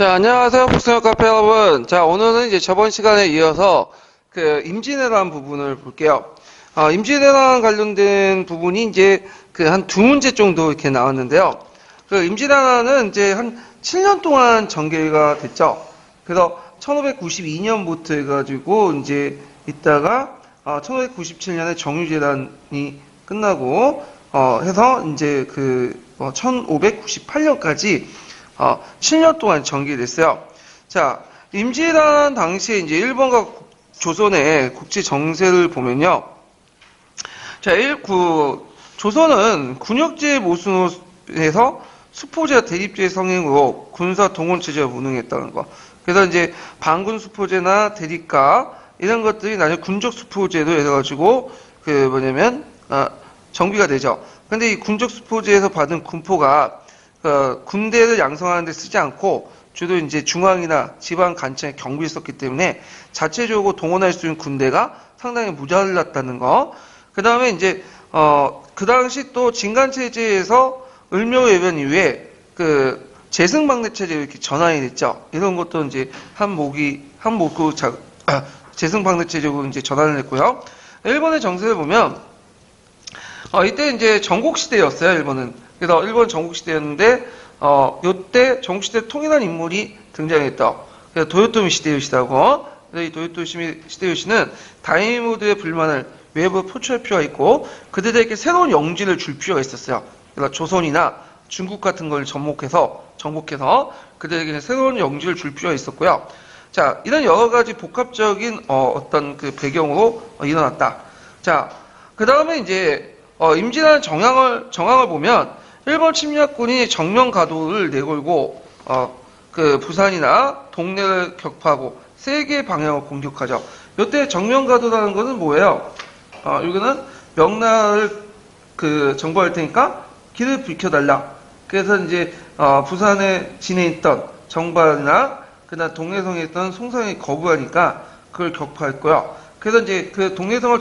자, 안녕하세요. 복숭아 카페 여러분. 자, 오늘은 이제 저번 시간에 이어서 그 임진왜란 부분을 볼게요. 임진왜란 관련된 부분이 이제 그 한 두 문제 정도 이렇게 나왔는데요. 그 임진왜란은 이제 한 7년 동안 전개가 됐죠. 그래서 1592년부터 해가지고 이제 있다가 1597년에 정유재단이 끝나고 해서 이제 그 1598년까지 7년 동안 전개됐어요. 자, 임진왜란 당시에 이제 일본과 조선의 국제 정세를 보면요. 자, 조선은 군역제 모순에서 수포제와 대립제 성행으로 군사 동원체제가 무능했다는 거. 그래서 이제 반군 수포제나 대립가 이런 것들이 나중에 군적 수포제도 해가지고 정비가 되죠. 근데 이 군적 수포제에서 받은 군포가 군대를 양성하는 데 쓰지 않고 주로 이제 중앙이나 지방 간청에 경비를 썼기 때문에 자체적으로 동원할 수 있는 군대가 상당히 모자랐다는 거. 그 다음에 이제 그 당시 또 진간체제에서 을묘해변 이후에 그 제승방래 체제로 이렇게 전환이 됐죠. 이런 것도 이제 제승방래 체제로 이제 전환을 했고요. 일본의 정세를 보면 이때 이제 전국시대였어요, 일본은. 그래서 일본 전국시대였는데, 요때 전국시대 통일한 인물이 등장했다. 그래서 도요토미 시대요시다고. 그래서 이 도요토미 시대요시는 다이모드의 불만을 외부에 표출할 필요가 있고, 그들에게 새로운 영지를 줄 필요가 있었어요. 그래서 조선이나 중국 같은 걸 정복해서 그들에게 새로운 영지를 줄 필요가 있었고요. 자, 이런 여러 가지 복합적인, 어떤 그 배경으로 일어났다. 자, 그 다음에 이제, 임진왜란 정황을 보면, 일본 침략군이 정면 가도를 내걸고 그 부산이나 동네를 격파하고 세 개의 방향을 공격하죠. 이때 정면 가도라는 것은 뭐예요? 여기는 명나라를 그 정벌할 테니까 길을 비켜달라. 그래서 이제 부산에 지내있던 정발이나 그다음 동래성에 있던 송성이 거부하니까 그걸 격파했고요. 그래서 이제 그 동래성을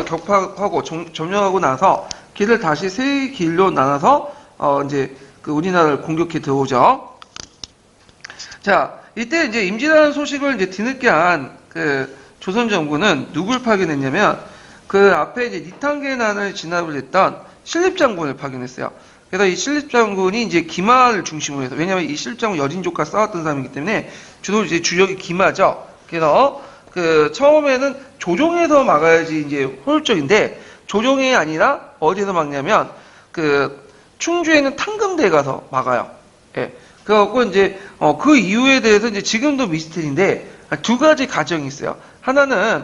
격파하고 점령하고 나서 길을 다시 세 길로 나눠서 이제 그 우리나라를 공격해 들어오죠. 자, 이때 이제 임진왜란 소식을 이제 뒤늦게 한 그 조선 정부는 누굴 파견했냐면 그 앞에 이제 니탄계난을 진압을 했던 신립장군을 파견했어요. 그래서 이 신립장군이 이제 기마를 중심으로 해서, 왜냐면 이 신립장군 여진족과 싸웠던 사람이기 때문에 주로 이제 주력이 기마죠. 그래서 그 처음에는 조종에서 막아야지 이제 효율적인데, 조종이 아니라 어디서 막냐면 그 충주에 있는 탕금대에 가서 막아요. 예. 그래갖고 이제 그 이유에 대해서 이제 지금도 미스터리인데 두 가지 가정이 있어요. 하나는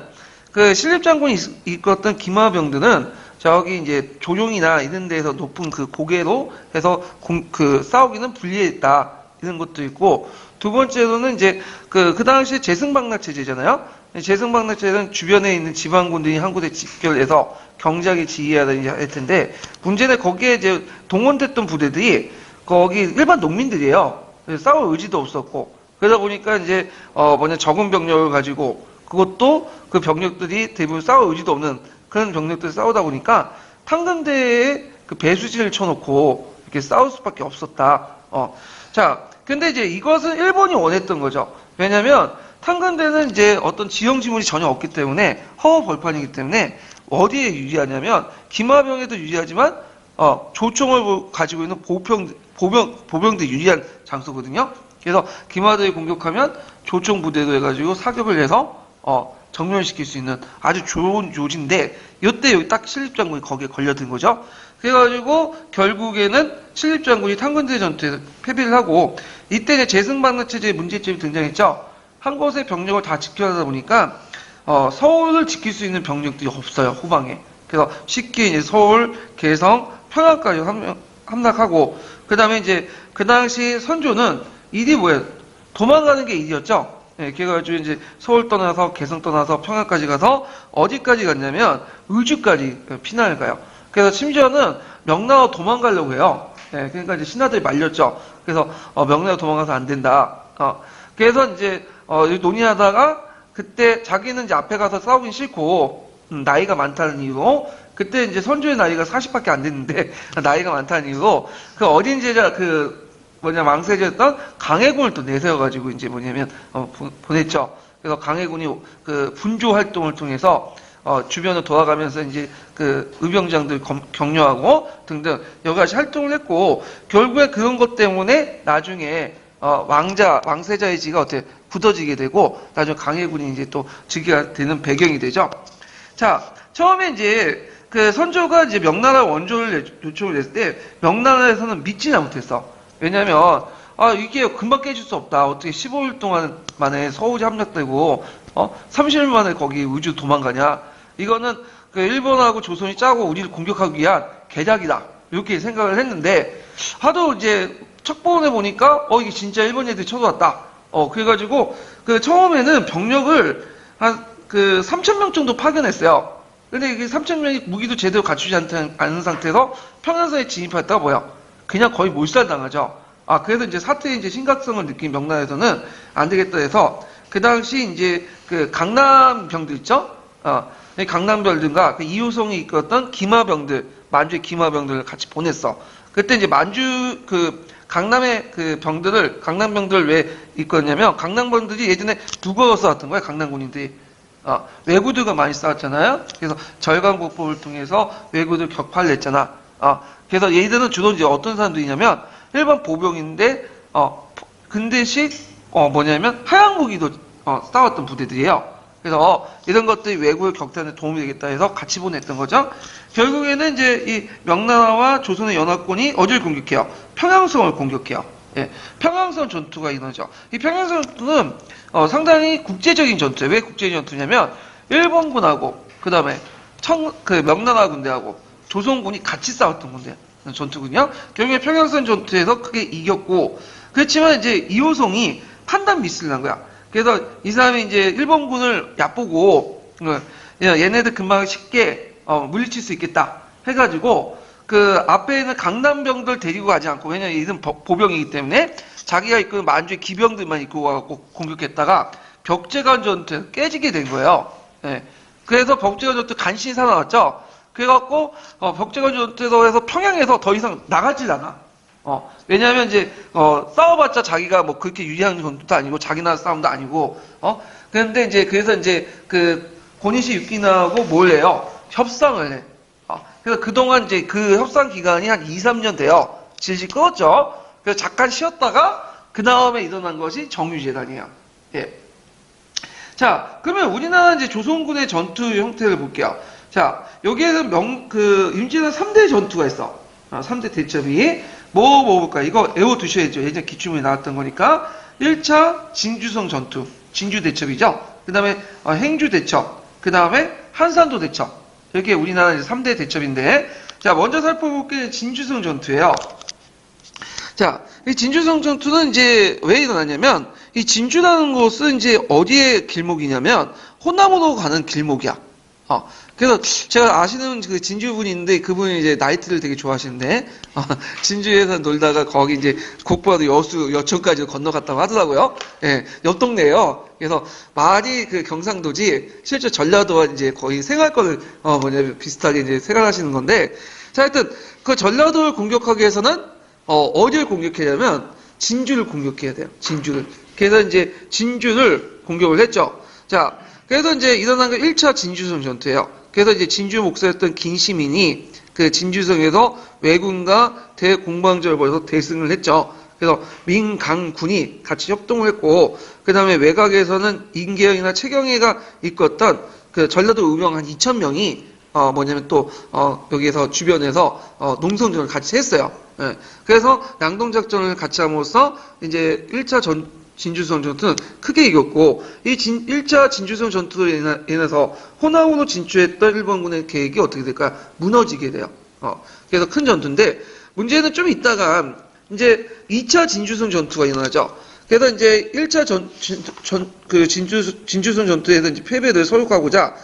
그 신립장군이 이끌었던 기마병들은 저기 이제 조종이나 이런 데에서 높은 그 고개로 해서 그 싸우기는 불리했다, 이런 것도 있고, 두 번째로는 이제 그 당시 제승방락 체제잖아요. 제승방락체제는 주변에 있는 지방군들이 한 곳에 집결해서 경작에 지휘해야 할 텐데, 문제는 거기에 이제 동원됐던 부대들이 거기 일반 농민들이에요. 싸울 의지도 없었고, 그러다 보니까 이제 적은 병력을 가지고, 그것도 그 병력들이 대부분 싸울 의지도 없는 그런 병력들이 싸우다 보니까 탕금대에 그 배수진을 쳐놓고 이렇게 싸울 수밖에 없었다. 자, 근데 이제 이것은 일본이 원했던 거죠. 왜냐면 탕금대는 이제 어떤 지형 지물이 전혀 없기 때문에 허허 벌판이기 때문에 어디에 유리하냐면 기마병에도 유리하지만 조총을 가지고 있는 보병들 유리한 장소거든요. 그래서 기마들이 공격하면 조총 부대도 해가지고 사격을 해서 정면시킬 수 있는 아주 좋은 요지인데, 이때 여기 딱 신립장군이 거기에 걸려든 거죠. 그래가지고 결국에는 신립장군이 탕금대 전투에서 패배를 하고, 이때 이제 제승방락 체제의 문제점이 등장했죠. 한 곳의 병력을 다 지켜야 하다 보니까 서울을 지킬 수 있는 병력들이 없어요, 후방에. 그래서 쉽게 이제 서울, 개성, 평양까지 함락하고, 그 다음에 이제 그 당시 선조는 일이 뭐예요? 도망가는 게 일이었죠. 예, 그래가지고 이제 서울 떠나서 개성 떠나서 평양까지 가서 어디까지 갔냐면 의주까지 피난을 가요. 그래서 심지어는 명나라 도망가려고 해요. 예, 그러니까 이제 신하들이 말렸죠. 그래서 명나라 도망가서 안 된다. 그래서 이제 논의하다가 그때 자기는 이제 앞에 가서 싸우긴 싫고 나이가 많다는 이유로, 그때 이제 선조의 나이가 40밖에 안 됐는데 나이가 많다는 이유로 그 어린 제자 그 왕세자였던 강해군을 또 내세워가지고 이제 뭐냐면 보냈죠. 그래서 강해군이 그 분조 활동을 통해서 주변을 돌아가면서 이제 그 의병장들 격려하고 등등 여러 가지 활동을 했고, 결국에 그런 것 때문에 나중에 왕세자의 지가 어떻게 굳어지게 되고, 나중에 강해군이 이제 또 즉위가 되는 배경이 되죠. 자, 처음에 이제 그 선조가 이제 명나라 원조를 요청을 했을 때 명나라에서는 믿지는 못했어. 왜냐면 이게 금방 깨질 수 없다. 어떻게 15일 동안 만에 서울이 함락되고 30일 만에 거기 우주 도망가냐. 이거는 그 일본하고 조선이 짜고 우리를 공격하기 위한 계략이다. 이렇게 생각을 했는데, 하도 이제 척보원에 보니까 이게 진짜 일본 애들이 쳐들어왔다. 그래가지고 그 처음에는 병력을 한 그 3,000명 정도 파견했어요. 근데 이게 3,000명이 무기도 제대로 갖추지 않은 상태에서 평양성에 진입했다가 뭐야? 그냥 거의 몰살당하죠. 그래서 이제 사태의 이제 심각성을 느낀 명나라에서는 안 되겠다 해서 그 당시 이제 그 강남병들 있죠? 강남병들과 그 이호성이 이끌었던 기마병들, 만주의 기마병들을 같이 보냈어. 그때 이제 만주 그 강남의 그 강남병들을 왜 이끌었냐면, 강남병들이 예전에 두고서 싸웠던 거야, 강남군인들이. 왜구들과 많이 싸웠잖아요. 그래서 절강국법을 통해서 왜구들 격파를 했잖아. 그래서 얘들은 주로 이제 어떤 사람들이냐면 일반 보병인데 근대식 뭐냐면 하양 무기도 싸웠던 부대들이에요. 그래서 이런 것들이 왜구의 격탄에 도움이 되겠다 해서 같이 보냈던 거죠. 결국에는 이제 이 명나라와 조선의 연합군이 어디를 공격해요? 평양성을 공격해요. 예, 평양성 전투가 일어나죠. 이 평양성 전투는 상당히 국제적인 전투예요. 왜 국제적인 전투냐면 일본군하고 그 다음에 명나라 군대하고 조선군이 같이 싸웠던 전투군요. 결국에 평양성 전투에서 크게 이겼고, 그렇지만 이제 이호성이 판단 미스를 한 거야. 그래서 이 사람이 이제 일본군을 얕보고 얘네들 금방 쉽게 물리칠 수 있겠다 해가지고 그 앞에는 강남병들 데리고 가지 않고, 왜냐면 얘는 보병이기 때문에 자기가 이끄는 만주의 기병들만 이끌고 가고 공격했다가 벽제관 전투에서 깨지게 된 거예요. 예. 그래서 벽제관 전투 간신히 살아났죠. 그래갖고 벽제관 전투에서 해서 평양에서 더 이상 나가질 않아. 왜냐하면 이제 싸워봤자 자기가 뭐 그렇게 유리한 전투도 아니고 자기 나라 싸움도 아니고 그런데 이제 그래서 이제 그 고니시 유키나하고 뭘 해요? 협상을 해. 그래서 그동안 이제 그 협상 기간이 한 2, 3년 돼요. 질질 끌었죠. 그래서 잠깐 쉬었다가 그 다음에 일어난 것이 정유재단이에요. 예. 자, 그러면 우리나라 이제 조선군의 전투 형태를 볼게요. 자, 여기에서 임진왜란 3대 전투가 있어. 3대 대첩이 뭐 볼까요? 이거 외워두셔야죠. 예전에 기출문에 나왔던 거니까. 1차 진주성 전투, 진주 대첩이죠. 그 다음에 행주 대첩, 그 다음에 한산도 대첩. 이게 우리나라 이제 3대 대첩인데, 자, 먼저 살펴볼 게 진주성 전투예요. 자, 이 진주성 전투는 이제 왜 일어나냐면, 이 진주라는 곳은 이제 어디의 길목이냐면, 호남으로 가는 길목이야. 그래서 제가 아시는 그 진주분이 있는데, 그분이 이제 나이트를 되게 좋아하시는데, 진주에서 놀다가 거기 이제 곡보와도 여천까지 건너갔다고 하더라고요. 예, 옆 동네예요. 그래서 말이 그 경상도지, 실제 전라도와 이제 거의 생활권을, 비슷하게 이제 생활하시는 건데, 자, 하여튼, 그 전라도를 공격하기 위해서는, 어디를 공격해야냐면, 진주를 공격해야 돼요. 진주를. 그래서 이제 진주를 공격을 했죠. 자, 그래서 이제 일어난 게 1차 진주성 전투예요. 그래서 이제 진주 목사였던 김시민이 그 진주성에서 왜군과 대공방전을 벌여서 대승을 했죠. 그래서 민강군이 같이 협동을 했고, 그 다음에 외곽에서는 임계영이나 최경혜가 이끌었던 그 전라도 의병 한 2,000명이 또 여기에서 주변에서 농성전을 같이 했어요. 예. 그래서 양동작전을 같이 함으로써 이제 1차 진주성 전투는 크게 이겼고, 이 1차 진주성 전투로 인해서 호남으로 진출했던 일본군의 계획이 어떻게 될까요? 무너지게 돼요. 그래서 큰 전투인데, 문제는 좀 있다가 이제 2차 진주성 전투가 일어나죠. 그래서 이제 1차 진주성 전투에서 이제 패배를 서육하고자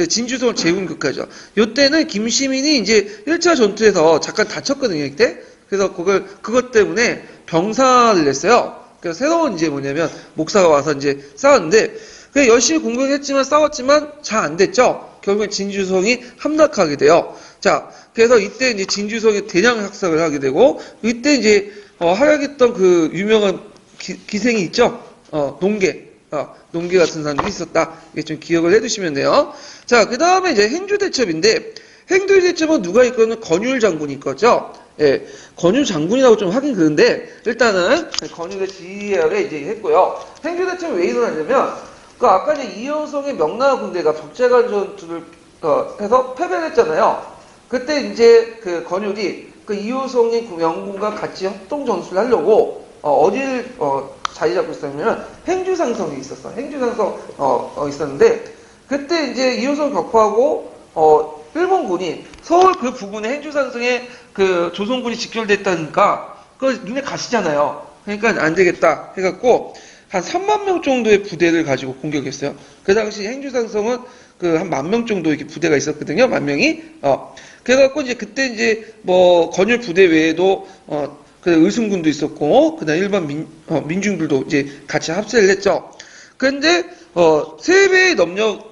진주성을 재공격하죠. 이때는 김시민이 이제 1차 전투에서 잠깐 다쳤거든요, 이때. 그래서 그것 때문에 병사를 냈어요. 그래서 새로운 이제 뭐냐면 목사가 와서 이제 싸웠는데, 그냥 열심히 공격했지만 싸웠지만 잘 안 됐죠. 결국엔 진주성이 함락하게 돼요. 자, 그래서 이때 이제 진주성의 대량 학살을 하게 되고, 이때 이제, 활약했던 그 유명한 기생이 있죠? 농계. 농계 같은 사람이 있었다. 이게 좀 기억을 해두시면 돼요. 자, 그 다음에 이제 행주대첩인데, 행주대첩은 누가 이끄는 건율 장군이 이끌었죠? 예, 건율 장군이라고 좀 하긴 그런데, 일단은 건율의 지휘를 이제 했고요. 행주대첩이 왜 일어나냐면, 그 아까 이제 이효성의 명나라 군대가 벽제관 전투를 해서 패배를 했잖아요. 그때 이제 그 건율이 그 이효성의 그 명군과 같이 협동 전술을 하려고 어디를 자리 잡고 있었냐면 행주상성에 있었어. 행주상성 있었는데 그때 이제 이효성 격파하고 일본군이 서울 그 부근에 행주상성에 그 조선군이 직결됐다니까 그 눈에 가시잖아요. 그러니까 안 되겠다 해갖고 한 3만 명 정도의 부대를 가지고 공격했어요. 그 당시 행주상성은 그 한 1만 명 정도 이렇게 부대가 있었거든요. 1만 명이. 그래갖고 이제 그때 이제 뭐 건율 부대 외에도 그 의승군도 있었고 그다음 일반 민중들도 이제 같이 합세를 했죠. 그런데 3배에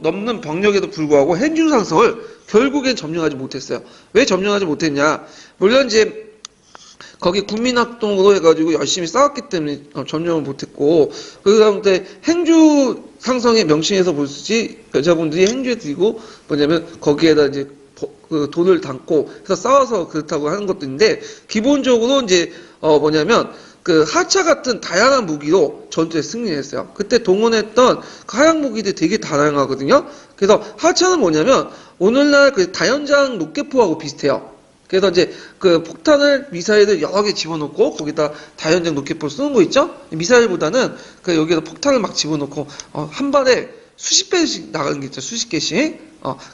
넘는 병력에도 불구하고 행주상성을 결국엔 점령하지 못했어요. 왜 점령하지 못했냐? 물론 이제 거기 국민학동으로 해가지고 열심히 싸웠기 때문에 점령을 못했고 그 다음에 행주 상성의 명칭에서 보시지 여자분들이 행주에 들고 뭐냐면 거기에다 이제 그 돈을 담고 해서 싸워서 그렇다고 하는 것도 있는데 기본적으로 이제 뭐냐면 그 하차 같은 다양한 무기로 전투에 승리했어요. 그때 동원했던 그 하양 무기들이 되게 다양하거든요. 그래서 하차는 뭐냐면 오늘날 그 다연장 로켓포하고 비슷해요. 그래서 이제 그 폭탄을 미사일을 여러 개 집어넣고 거기다 다연장 로켓포를 쓰는 거 있죠? 미사일보다는 그 여기다 폭탄을 막 집어넣고 한 발에 수십 배씩 나가는 게 있죠. 수십 개씩.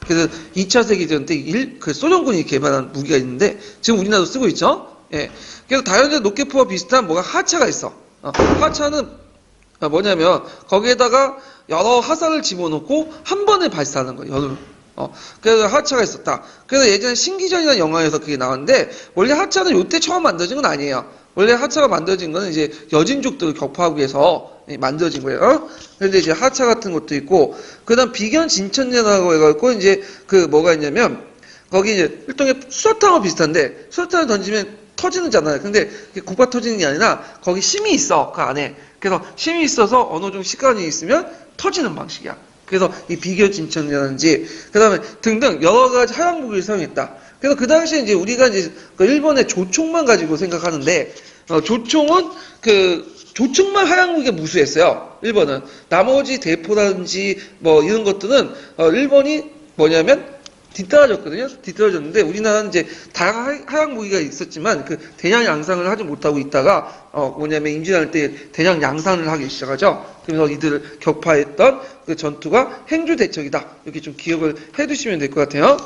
그래서 2차 세계대전 때 그 소련군이 개발한 무기가 있는데 지금 우리나라도 쓰고 있죠? 예. 그래서 다연장 로켓포와 비슷한 뭐가 하차가 있어. 하차는 뭐냐면 거기에다가 여러 화살을 집어넣고 한 번에 발사하는 거예요. 여러. 그래서 하차가 있었다. 그래서 예전에 신기전이라는 영화에서 그게 나왔는데, 원래 하차는 요때 처음 만들어진 건 아니에요. 원래 하차가 만들어진 거는 이제 여진족들을 격파하기 위해서 만들어진 거예요. 그런데 이제 하차 같은 것도 있고, 그 다음 비견 진천제라고 해갖고, 이제 그 뭐가 있냐면, 거기 이제 일종의 수소탄과 비슷한데, 수소탄을 던지면 터지는잖아요. 근데 고가 터지는 게 아니라, 거기 심이 있어, 그 안에. 그래서 심이 있어서 어느 정도 시간이 있으면 터지는 방식이야. 그래서 이 비교 진천이라든지 그다음에 등등 여러 가지 하양 무기를 사용했다. 그래서 그 당시에 이제 우리가 이제 그 일본의 조총만 가지고 생각하는데 조총은 그 조총만 하양 무기가 무수했어요. 일본은 나머지 대포라든지 뭐 이런 것들은 일본이 뭐냐면 뒤떨어졌거든요. 뒤떨어졌는데 우리나라는 이제 다양한 하양 무기가 있었지만 그 대량 양산을 하지 못하고 있다가 뭐냐면 임진할 때 대량 양산을 하기 시작하죠. 그래서 이들을 격파했던 그 전투가 행주대첩이다. 이렇게 좀 기억을 해두시면 될 것 같아요.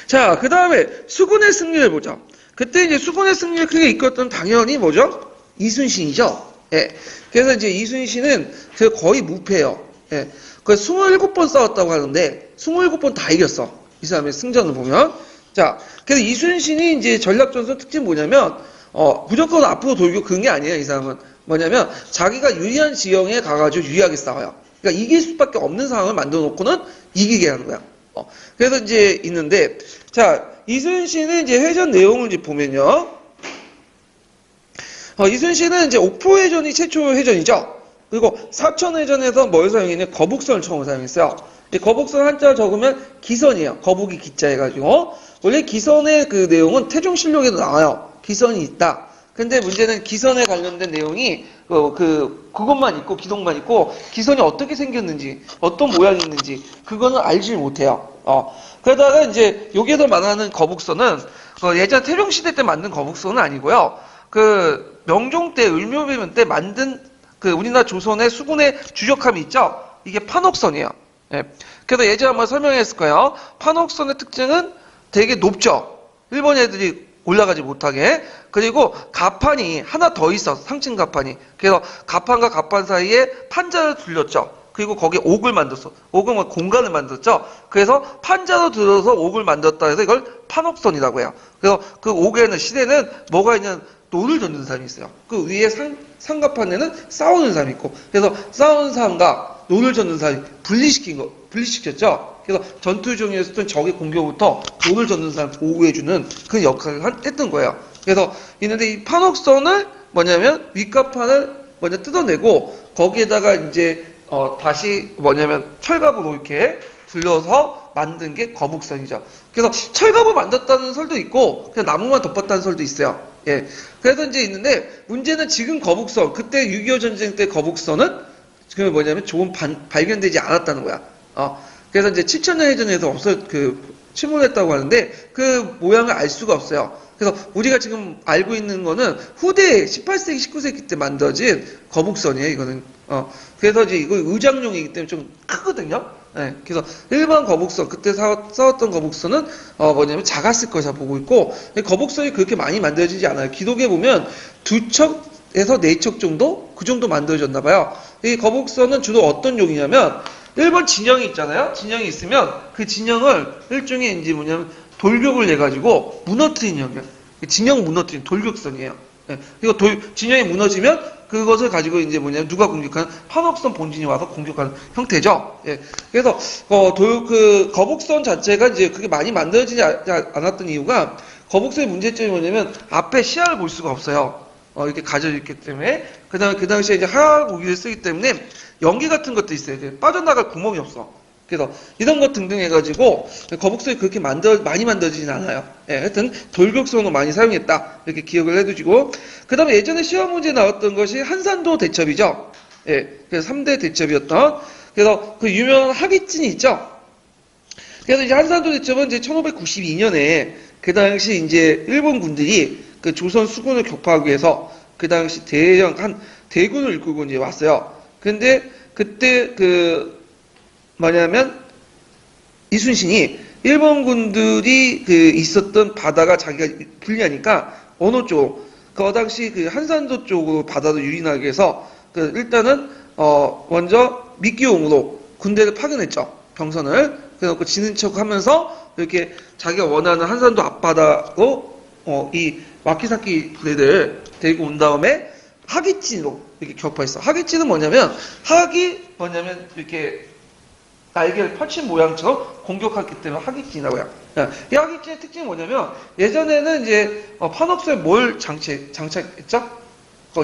자, 그 다음에 수군의 승리를 보죠. 그때 이제 수군의 승리를 크게 이끌었던 당연히 뭐죠? 이순신이죠. 예. 그래서 이제 이순신은 거의 무패예요. 예. 그 27번 싸웠다고 하는데 27번 다 이겼어. 이 사람의 승전을 보면. 자, 그래서 이순신이 이제 전략전술 특징이 뭐냐면 무조건 앞으로 돌고 그런 게 아니에요. 이 사람은 뭐냐면 자기가 유리한 지형에 가가지고 유리하게 싸워요. 그러니까 이길 수밖에 없는 상황을 만들어 놓고는 이기게 하는 거야. 그래서 이제 있는데 자, 이순신은 이제 회전 내용을 이제 보면요. 이순신은 이제 옥포회전이 최초 회전이죠. 그리고 사천회전에서 뭘 사용했냐? 거북선을 처음 사용했어요. 거북선 한자 적으면 기선이에요. 거북이 기자 해가지고. 원래 기선의 그 내용은 태종실록에도 나와요. 기선이 있다. 근데 문제는 기선에 관련된 내용이 그것만 있고 기록만 있고 기선이 어떻게 생겼는지 어떤 모양이 있는지 그거는 알지 못해요. 그러다가 이제 여기에서 말하는 거북선은 예전 태종시대 때 만든 거북선은 아니고요. 그 명종 때 을묘비문 때 만든 그 우리나라 조선의 수군의 주력함이 있죠. 이게 판옥선이에요. 예. 그래서 예전에 한번 설명했을 거예요. 판옥선의 특징은 되게 높죠. 일본 애들이 올라가지 못하게. 그리고 가판이 하나 더 있어. 상층 가판이. 그래서 가판과 가판 사이에 판자를 둘렸죠. 그리고 거기에 옥을 만들었어. 옥은 공간을 만들었죠. 그래서 판자로 들어서 옥을 만들었다 해서 이걸 판옥선이라고 해요. 그래서 그 옥에는 시대는 뭐가 있냐면 노를 젓는 사람이 있어요. 그 위에 상가판에는 싸우는 사람이 있고, 그래서 싸우는 사람과 노를 젓는 사람이 분리시켰죠. 그래서 전투 중에서든 적의 공격부터 돈을 젓는 사람을 보호해주는 그 역할을 했던 거예요. 그래서 있는데 이 판옥선을 뭐냐면 윗갑판을 먼저 뜯어내고 거기에다가 이제 다시 뭐냐면 철갑으로 이렇게 둘러서 만든 게 거북선이죠. 그래서 철갑을 만들었다는 설도 있고 그냥 나무만 덮었다는 설도 있어요. 예. 그래서 이제 있는데 문제는 지금 거북선 그때 6.25 전쟁 때 거북선은 그 뭐냐면 조금 발견되지 않았다는 거야. 그래서 이제 7,000년 해전에서 침몰했다고 하는데 그 모양을 알 수가 없어요. 그래서 우리가 지금 알고 있는 거는 후대 18세기, 19세기 때 만들어진 거북선이에요, 이거는. 그래서 이제 이거 의장용이기 때문에 좀 크거든요. 네, 그래서 일반 거북선, 그때 싸웠던 거북선은, 뭐냐면 작았을 것이라 보고 있고, 거북선이 그렇게 많이 만들어지지 않아요. 기록에 보면 2척에서 4척 정도? 그 정도 만들어졌나봐요. 이 거북선은 주로 어떤 용이냐면, 일본 진영이 있잖아요? 진영이 있으면 그 진영을 일종의 이제 뭐냐면 돌격을 내가지고 무너뜨리는 역이에요. 진영 무너뜨리는 돌격선이에요. 예. 그리고 진영이 무너지면 그것을 가지고 이제 뭐냐면 누가 공격하는 판옥선 본진이 와서 공격하는 형태죠. 예. 그래서 거북선 자체가 이제 그게 많이 만들어지지 않았던 이유가 거북선의 문제점이 뭐냐면 앞에 시야를 볼 수가 없어요. 이렇게 가져져 있기 때문에 그다음에 그 당시에 이제 하얀 무기를 쓰기 때문에 연기 같은 것도 있어요. 빠져나갈 구멍이 없어. 그래서 이런 것 등등 해가지고 거북선이 그렇게 많이 만들어지진 않아요. 예, 하여튼 돌격선으로 많이 사용했다 이렇게 기억을 해두시고 그 다음에 예전에 시험 문제에 나왔던 것이 한산도 대첩이죠. 예, 그래서 3대 대첩이었던 그래서 그 유명한 하기진이 있죠. 그래서 이제 한산도 대첩은 이제 1592년에 그 당시 이제 일본 군들이 그 조선 수군을 격파하기 위해서 그 당시 대군을 이끌고 이제 왔어요. 근데 그때 뭐냐면 이순신이 일본 군들이 있었던 바다가 자기가 불리하니까 어느 쪽, 그 당시 한산도 쪽으로 바다도 유인하기 위해서 일단은 먼저 미끼용으로 군대를 파견했죠. 병선을. 그래놓고 지는 척하면서 이렇게 자기가 원하는 한산도 앞바다로 이 와키사키 부대들 데리고 온 다음에 하기진으로 이렇게 격파했어. 하기진은 뭐냐면 이렇게 날개를 펼친 모양처럼 공격했기 때문에 하기진이라고 해요. 이 하기진의 특징이 뭐냐면 예전에는 이제 판옥선에 뭘 장착했죠?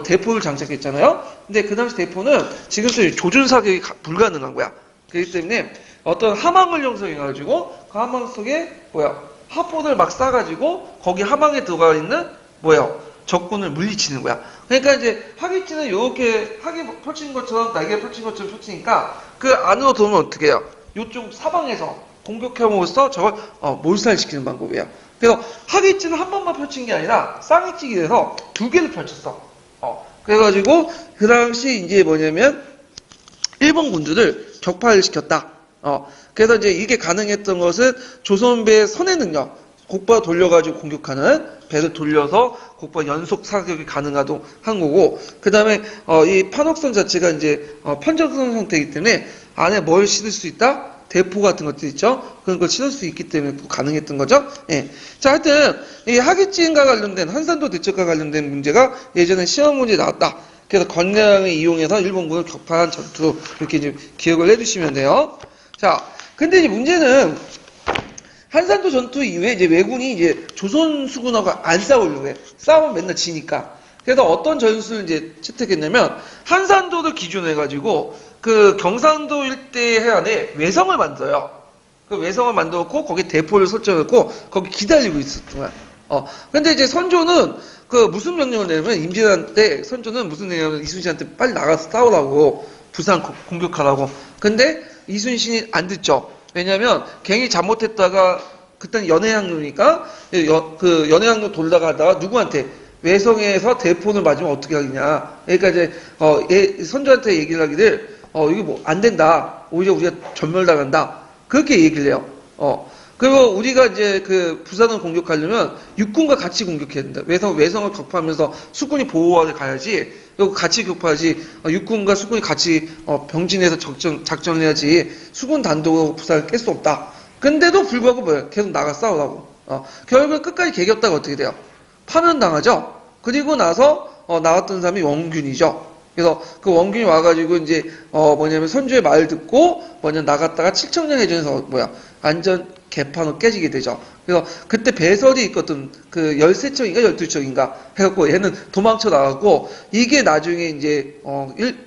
대포를 장착했잖아요. 근데 그 당시 대포는 지금도 조준 사격이 불가능한 거야. 그렇기 때문에 어떤 함항을 형성해가지고 그 함항 속에 하포를 막 쏴가지고 거기 함항에 들어가 있는 적군을 물리치는 거야. 그러니까 이제 하기진은 이렇게 펼친 것처럼 날개 펼친 것처럼 펼치니까 그 안으로 들어오면 어떻게 해요? 이쪽 사방에서 공격함으로써 저걸 몰살시키는 방법이에요. 그래서 하기진은 한 번만 펼친 게 아니라 쌍이치기 돼서 2개를 펼쳤어. 그래가지고 그 당시 이제 뭐냐면 일본 군주를 격파를 시켰다. 그래서 이제 이게 가능했던 것은 조선배의 선의 능력, 곧바로 돌려가지고 공격하는 배를 돌려서 곧바로 연속 사격이 가능하도록 한 거고, 그 다음에 이 판옥선 자체가 이제 편정선 형태이기 때문에 안에 뭘 실을 수 있다? 대포 같은 것들 있죠? 그런 걸 실을 수 있기 때문에 가능했던 거죠? 예. 자, 하여튼 이 하기진과 관련된 한산도 대첩과 관련된 문제가 예전에 시험 문제에 나왔다. 그래서 건량을 이용해서 일본군을 격파한 전투 이렇게 이제 기억을 해주시면 돼요. 자, 근데 이제 문제는 한산도 전투 이후에 이제 왜군이 이제 조선 수군하고 안 싸우려고 해. 싸우면 맨날 지니까. 그래서 어떤 전술을 이제 채택했냐면 한산도를 기준으로 해가지고 그 경상도 일대 해안에 외성을 만들어요. 그 외성을 만들었고 거기에 대포를 설정했고 거기 기다리고 있었던 거야. 근데 이제 선조는 무슨 명령을 내냐면 임진왜란 선조는 무슨 내냐면 이순신한테 빨리 나가서 싸우라고 부산 공격하라고. 근데 이순신이 안 듣죠. 왜냐면 괜히 잘못했다가 그때는 연해항로니까 연해항로 돌다가다가 누구한테 외성에서 대포를 맞으면 어떻게 하겠냐. 그러니까 이제 선조한테 얘기를 하기를 이게 뭐 안 된다. 오히려 우리가 전멸당한다. 그렇게 얘기를 해요. 그리고 우리가 이제 부산을 공격하려면 육군과 같이 공격해야 된다. 외성을 격파하면서 수군이 보호하러 가야지. 그리고 같이 격파하지. 육군과 수군이 같이 병진해서 작전을 해야지. 수군 단독으로 부산을 깰 수 없다. 근데도 불구하고 뭐예요? 계속 나가 싸우라고. 결국 끝까지 개겼다가 어떻게 돼요? 파면당하죠. 그리고 나서 나왔던 사람이 원균이죠. 그래서 그 원균이 와가지고 이제 뭐냐면 선조의 말 듣고 나갔다가 칠청량 해전에서 안전 개판으로 깨지게 되죠. 그래서 그때 배설이 있거든. 그 13척인가 12척인가 해갖고 얘는 도망쳐 나가고 이게 나중에 이제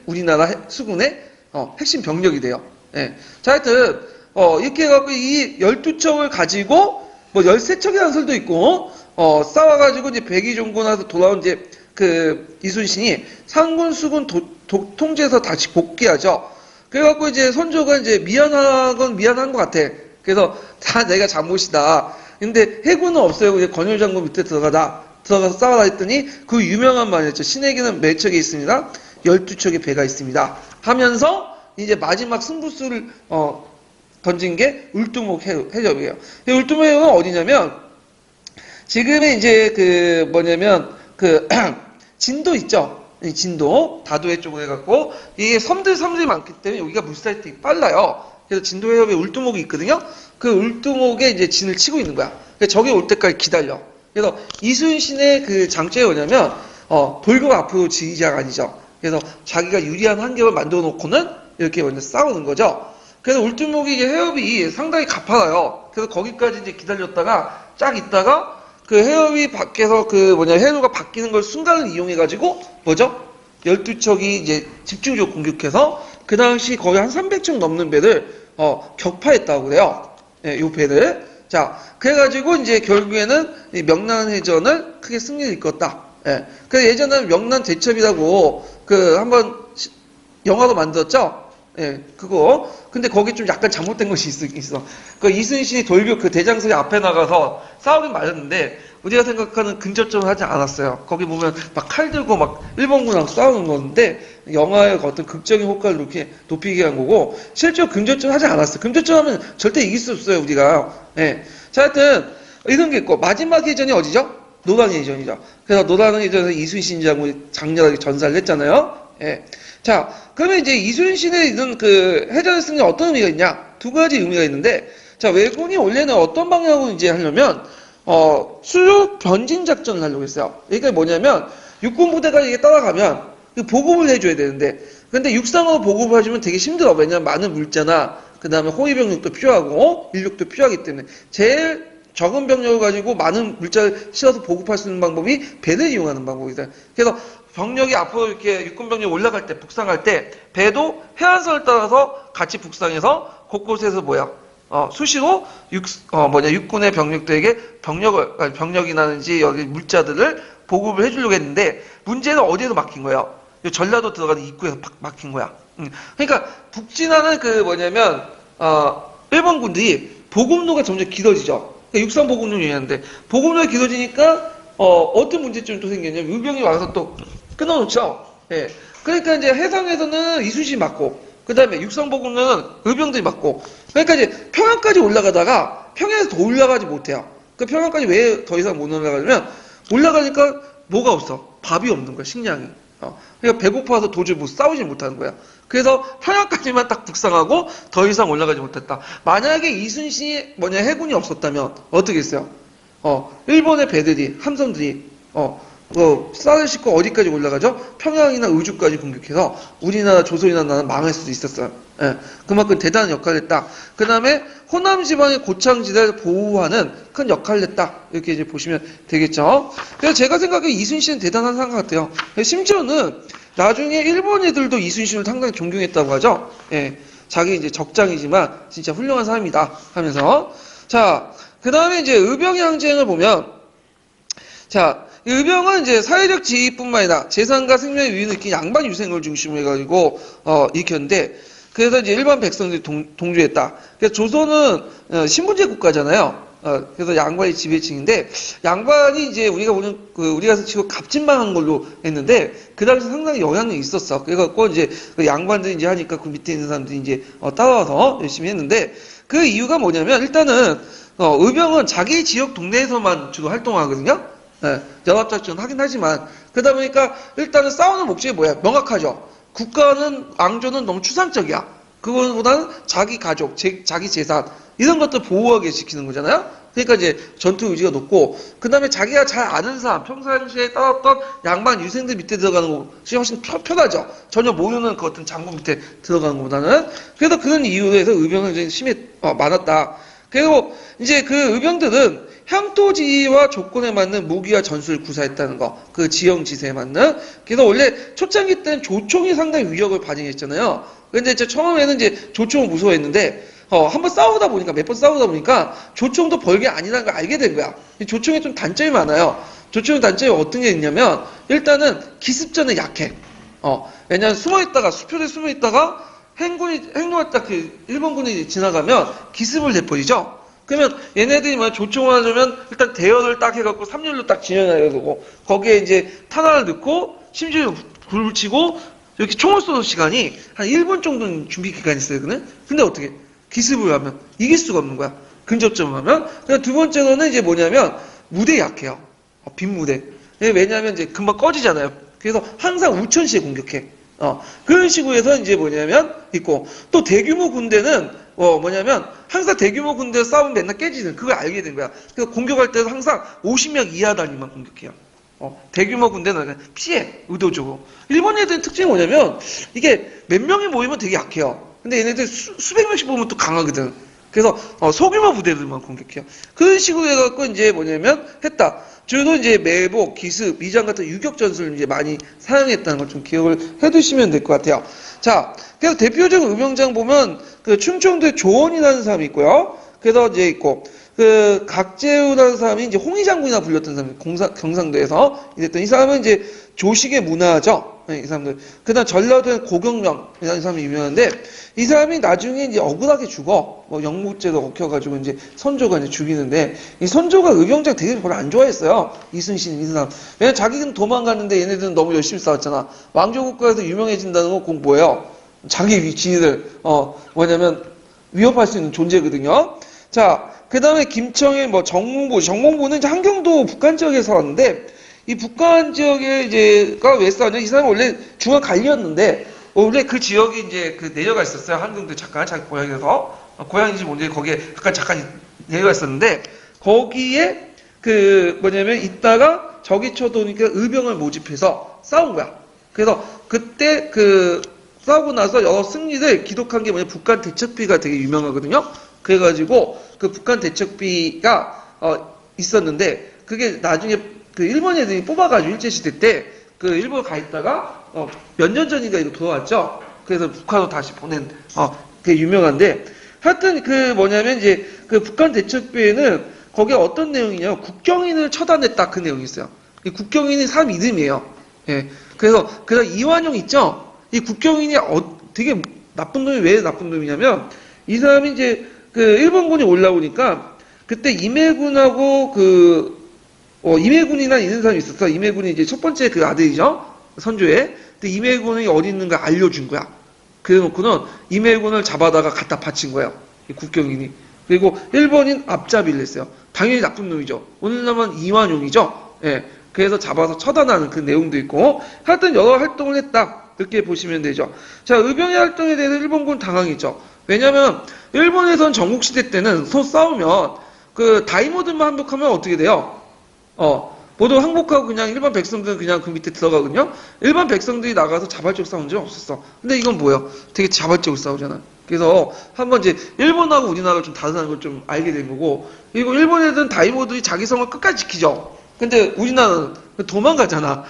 우리나라 수군의 핵심 병력이 돼요. 예. 자, 하여튼 이렇게 해갖고 이 12척을 가지고 13척이라는 설도 있고 싸워가지고 이제 백의종고 나서 돌아온 이제 그 이순신이 상군 수군 통제해서 다시 복귀하죠. 그래갖고 이제 선조가 이제 미안한 것 같아. 그래서 다 내가 잘못이다. 근데 해군은 없어요. 이제 권율 장군 밑에 들어가서 싸워라 했더니 그 유명한 말이었죠. 신에게는 몇 척이 있습니다. 12척의 배가 있습니다. 하면서 이제 마지막 승부수를 던진 게 울두목 해적이에요. 울두목 해적은 어디냐면 지금의 이제 진도 있죠. 이 진도 다도해 쪽으로 해갖고 이게 섬들이 많기 때문에 여기가 물살이 되게 빨라요. 그래서 진도 해협에 울두목이 있거든요. 그 울두목에 이제 진을 치고 있는 거야. 그래서 저기 올 때까지 기다려. 그래서 이순신의 그 장점이 뭐냐면 돌고 앞으로 지휘자가 아니죠. 그래서 자기가 유리한 환경을 만들어 놓고는 이렇게 먼저 싸우는 거죠. 그래서 울두목이 이제 해협이 상당히 가파라요. 그래서 거기까지 이제 기다렸다가 쫙 있다가 그 해협이 밖에서 해류가 바뀌는 걸 순간을 이용해가지고 12척이 이제 집중적으로 공격해서 그 당시 거의 한 300척 넘는 배를 격파했다고 그래요. 예, 요 배를. 자, 그래가지고 이제 결국에는 이 명란해전을 크게 승리를 이끌었다. 예. 그래서 예전에는 명란 대첩이라고 한번 영화도 만들었죠. 예, 그거. 근데 거기 좀 약간 잘못된 것이 있어. 그 이순신이 돌격 그 대장소리 앞에 나가서 싸우긴 말했는데, 우리가 생각하는 근접전을 하지 않았어요. 거기 보면 막 칼 들고 막 일본군하고 싸우는 건데, 영화의 어떤 극적인 효과를 높이게 한 거고, 실제로 근접전 하지 않았어요. 근접전 하면 절대 이길 수 없어요, 우리가. 예. 자, 하여튼, 이런 게 있고, 마지막 예전이 어디죠? 노란 예전이죠. 그래서 노란 예전에서 이순신 장군이 장렬하게 전사를 했잖아요. 예. 자, 그러면 이제 이순신의 이런 그 해전 승리 어떤 의미가 있냐? 두 가지 의미가 있는데, 자, 왜군이 원래는 어떤 방향으로 이제 하려면, 수로 변진 작전을 하려고 했어요. 이게 뭐냐면, 육군 부대가 이게 따라가면, 보급을 해줘야 되는데, 근데 육상으로 보급을 해주면 되게 힘들어. 왜냐면 많은 물자나, 그 다음에 호위병력도 필요하고, 인력도 필요하기 때문에, 제일 적은 병력을 가지고 많은 물자를 실어서 보급할 수 있는 방법이 배를 이용하는 방법이다. 그래서 병력이 앞으로 이렇게 육군 병력이 올라갈 때, 북상할 때, 배도 해안선을 따라서 같이 북상해서 곳곳에서 수시로 육군의 병력들에게 병력이라든지 여기 물자들을 보급을 해주려고 했는데, 문제는 어디에서 막힌 거예요? 전라도 들어가는 입구에서 막힌 거야. 그러니까 북진하는 일본 군들이 보급로가 점점 길어지죠. 그러니까 육상 보급로를 얘기하는데, 보급로가 길어지니까 어떤 문제점이 또 생겼냐면, 의병이 와서 또 끊어놓죠. 예. 그러니까 이제 해상에서는 이순신이 맞고, 그 다음에 육상 보급로는 의병들이 맞고, 그러니까 이제 평양까지 올라가다가 평양에서 더 올라가지 못해요. 그 평양까지 왜 더 이상 못 올라가냐면, 올라가니까 뭐가 없어. 밥이 없는 거야, 식량이. 그러니까 배고파서 도저히 싸우지 못하는 거야. 그래서 평양까지만 딱 북상하고 더 이상 올라가지 못했다. 만약에 이순신이 해군이 없었다면 어떻게 했어요? 일본의 배들이, 함선들이, 쌀을 싣고 어디까지 올라가죠? 평양이나 의주까지 공격해서 우리나라 조선이나 나라는 망할 수도 있었어요. 예, 그만큼 대단한 역할을 했다. 그 다음에 호남 지방의 고창지대를 보호하는 큰 역할을 했다. 이렇게 이제 보시면 되겠죠. 그래서 제가 생각해 이순신은 대단한 사람 같아요. 심지어는 나중에 일본 애들도 이순신을 상당히 존경했다고 하죠. 예, 자기 이제 적장이지만 진짜 훌륭한 사람이다 하면서. 자, 그 다음에 이제 의병의 항쟁을 보면, 자, 의병은 이제 사회적 지위뿐만 아니라 재산과 생명의 위협을 느낀 양반 유생을 중심으로 해가지고 일으켰는데, 그래서 이제 일반 백성들이 동조했다. 그래서 조선은 신분제 국가잖아요. 그래서 양반이 지배층인데, 양반이 이제 우리가 보는 우리가 치고 갑진망한 걸로 했는데, 그 당시 상당히 영향력이 있었어. 그래갖고 이제 그 양반들이 이제 하니까 그 밑에 있는 사람들이 이제 따라와서 열심히 했는데, 그 이유가 뭐냐면 일단은 의병은 자기 지역 동네에서만 주로 활동하거든요. 네, 연합작전 하긴 하지만, 그러다 보니까 일단은 싸우는 목적이 뭐야? 명확하죠. 국가는, 앙조는 너무 추상적이야. 그거보다는 자기 가족, 자기 재산, 이런 것들 보호하게 지키는 거잖아요? 그러니까 이제 전투 의지가 높고, 그 다음에 자기가 잘 아는 사람, 평상시에 따랐던 양반 유생들 밑에 들어가는 것이 훨씬 편하죠. 전혀 모르는 그 어떤 장군 밑에 들어가는 것보다는. 그래서 그런 이유로 해서 의병은 이제 많았다. 그리고 이제 그 의병들은 향토지와 조건에 맞는 무기와 전술을 구사했다는 거. 그 지형 지세에 맞는. 그래서 원래 초창기 때는 조총이 상당히 위력을 발휘했잖아요. 근데 이제 처음에는 이제 조총을 무서워했는데, 한번 싸우다 보니까, 몇 번 싸우다 보니까 조총도 별게 아니라는 걸 알게 된 거야. 조총에 좀 단점이 많아요. 조총의 단점이 어떤 게 있냐면, 일단은 기습전에 약해. 왜냐면 수표에 숨어있다가 행동했다 일본군이 지나가면 기습을 내버리죠. 그러면 얘네들이 막 조총을 하려면 일단 대열을 딱 해갖고 3렬로 딱 진행해야 되고, 거기에 이제 탄환을 넣고, 심지어 불을 치고, 이렇게 총을 쏘는 시간이 한 1분 정도는 준비 기간이 있어요, 근데 어떻게? 기습을 하면 이길 수가 없는 거야. 근접점을 하면. 그리고 두 번째로는 이제 뭐냐면, 무대에 약해요. 빈 무대. 왜냐하면 이제 금방 꺼지잖아요. 그래서 항상 우천시에 공격해. 그런 식으로 해서 이제 뭐냐면, 있고, 또 대규모 군대는, 뭐냐면, 항상 대규모 군대 싸우면 맨날 깨지는, 그걸 알게 된 거야. 그래서 공격할 때도 항상 50명 이하 단위만 공격해요. 대규모 군대는 그냥 피해, 의도적으로. 일본 애들의 특징이 뭐냐면, 이게 몇 명이 모이면 되게 약해요. 근데 얘네들 수백 명씩 보면 또 강하거든. 그래서, 소규모 부대들만 공격해요. 그런 식으로 해갖고 이제 뭐냐면, 했다. 주로 이제 매복, 기습, 미장 같은 유격 전술을 이제 많이 사용했다는 걸 좀 기억을 해두시면 될 것 같아요. 자, 그래서 대표적인 의병장 보면 그 충청도에 조원이라는 사람이 있고요. 그래서 이제 있고 그 각재우라는 사람이 이제 홍위 장군이나 불렸던 사람, 경상도에서 이랬던 이 사람은 이제 조식의 문화죠. 이 사람들. 그다음 전라도의 고경명이라는 사람이 유명한데 이 사람이 나중에 이제 억울하게 죽어. 영무죄도 얽혀가지고 이제 선조가 이제 죽이는데 이 선조가 의병장 되게 별로 안 좋아했어요. 이순신 이 사람. 왜냐면 자기는 도망갔는데 얘네들은 너무 열심히 싸웠잖아. 왕조국가에서 유명해진다는 건 꼭 뭐예요? 자기 지위를 뭐냐면 위협할 수 있는 존재거든요. 자, 그 다음에 김청일 정몽보는 이제 한경도 북한 지역에 살았는데 이 북한 지역에 이제가 왜 싸웠냐? 이 사람은 원래 중앙 관리였는데 원래 그 지역이 이제 그 내려가 있었어요. 한경도 잠깐 자기 고향에서 고향인지 뭔지 거기에 잠깐 내려가 있었는데 거기에 그 뭐냐면 있다가 적이 쳐도니까 의병을 모집해서 싸운 거야. 그래서 그때 그 싸우고 나서 여러 승리를 기록한 게 북한 대첩비가 되게 유명하거든요. 그래가지고 그 북한 대첩비가 있었는데 그게 나중에 그 일본 애들이 뽑아가지고 일제시대 때 그 일본 가 있다가 몇 년 전인가 이거 돌아왔죠. 그래서 북한으로 다시 보낸 그게 유명한데 하여튼 그 뭐냐면 이제 그 북한 대첩비에는 거기에 어떤 내용이냐면 국경인을 처단했다 그 내용이 있어요. 이 국경인이 사람 이름이에요. 예. 그래서 이완용 있죠. 이 국경인이 되게 나쁜 놈이 왜 나쁜 놈이냐면 이 사람이 이제 그 일본군이 올라오니까 그때 임해군하고 임해군이나 있는 사람이 있었어. 임해군이 이제 첫 번째 그 아들이죠. 선조의. 근데 임해군이 어디 있는가 알려준 거야. 그래 놓고는 임해군을 잡아다가 갖다 바친 거예요. 이 국경인이. 그리고 일본인 앞잡이를 했어요. 당연히 나쁜 놈이죠. 오늘 놈은 이완용이죠. 예. 그래서 잡아서 처단하는 그 내용도 있고 하여튼 여러 활동을 했다. 이렇게 보시면 되죠. 자, 의병의 활동에 대해서 일본군 당황했죠. 왜냐면 일본에선 전국시대 때는 서로 싸우면 그 다이모들만 항복하면 어떻게 돼요? 모두 항복하고 그냥 일반 백성들은 그냥 그 밑에 들어가거든요. 일반 백성들이 나가서 자발적으로 싸운 적은 없었어. 근데 이건 뭐예요? 되게 자발적으로 싸우잖아. 그래서 한번 이제 일본하고 우리나라가 좀 다르다는 걸 좀 알게 된 거고, 그리고 일본 애들은 다이모들이 자기 성을 끝까지 지키죠. 근데 우리나라는 도망가잖아.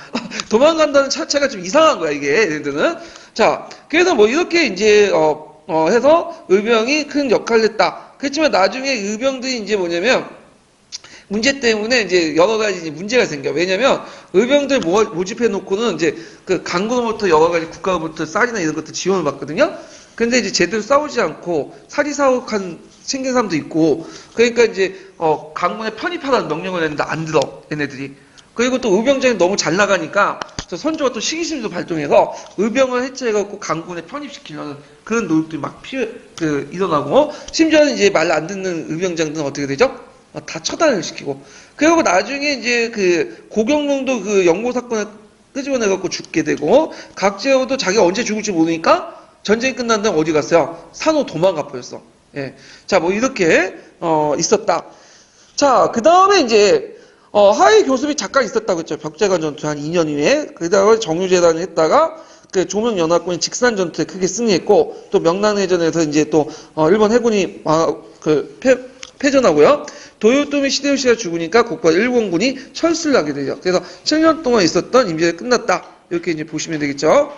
도망간다는 자체가 좀 이상한 거야, 이게, 얘네들은. 자, 그래서 이렇게 이제, 해서 의병이 큰 역할을 했다. 그렇지만 나중에 의병들이 이제 뭐냐면, 문제 때문에 이제 여러 가지 문제가 생겨. 왜냐면 의병들 모집해 놓고는 이제 그 강군으로부터 여러 가지 국가로부터 쌀이나 이런 것들 지원을 받거든요. 근데 이제 제대로 싸우지 않고 사리사욕한 생긴 사람도 있고, 그러니까 이제 강군에 편입하라는 명령을 했는데 안 들어, 얘네들이. 그리고 또 의병장이 너무 잘 나가니까 선조가 또 시기심도 발동해서 의병을 해체해갖고 강군에 편입시키려는 그런 노력들이 막 일어나고, 심지어는 이제 말 안 듣는 의병장들은 어떻게 되죠? 다 처단을 시키고. 그리고 나중에 이제 그 고경룡도 그 영모 사건을 끄집어내갖고 죽게 되고, 각재호도 자기가 언제 죽을지 모르니까 전쟁이 끝난 다음에 어디 갔어요? 산호 도망가 버렸어. 예. 자, 이렇게 있었다. 자, 그 다음에 이제, 하위 교습이 잠깐 있었다고 했죠. 벽제관 전투 한 2년 이후에. 그 다음에 정유재단을 했다가, 그 조명연합군이 직산 전투에 크게 승리했고, 또 명랑해전에서 이제 또, 일본 해군이, 패전하고요. 도요토미 시데요시가 죽으니까 곧바로 일본군이 철수를 하게 되죠. 그래서 7년 동안 있었던 임진왜란이 끝났다. 이렇게 이제 보시면 되겠죠.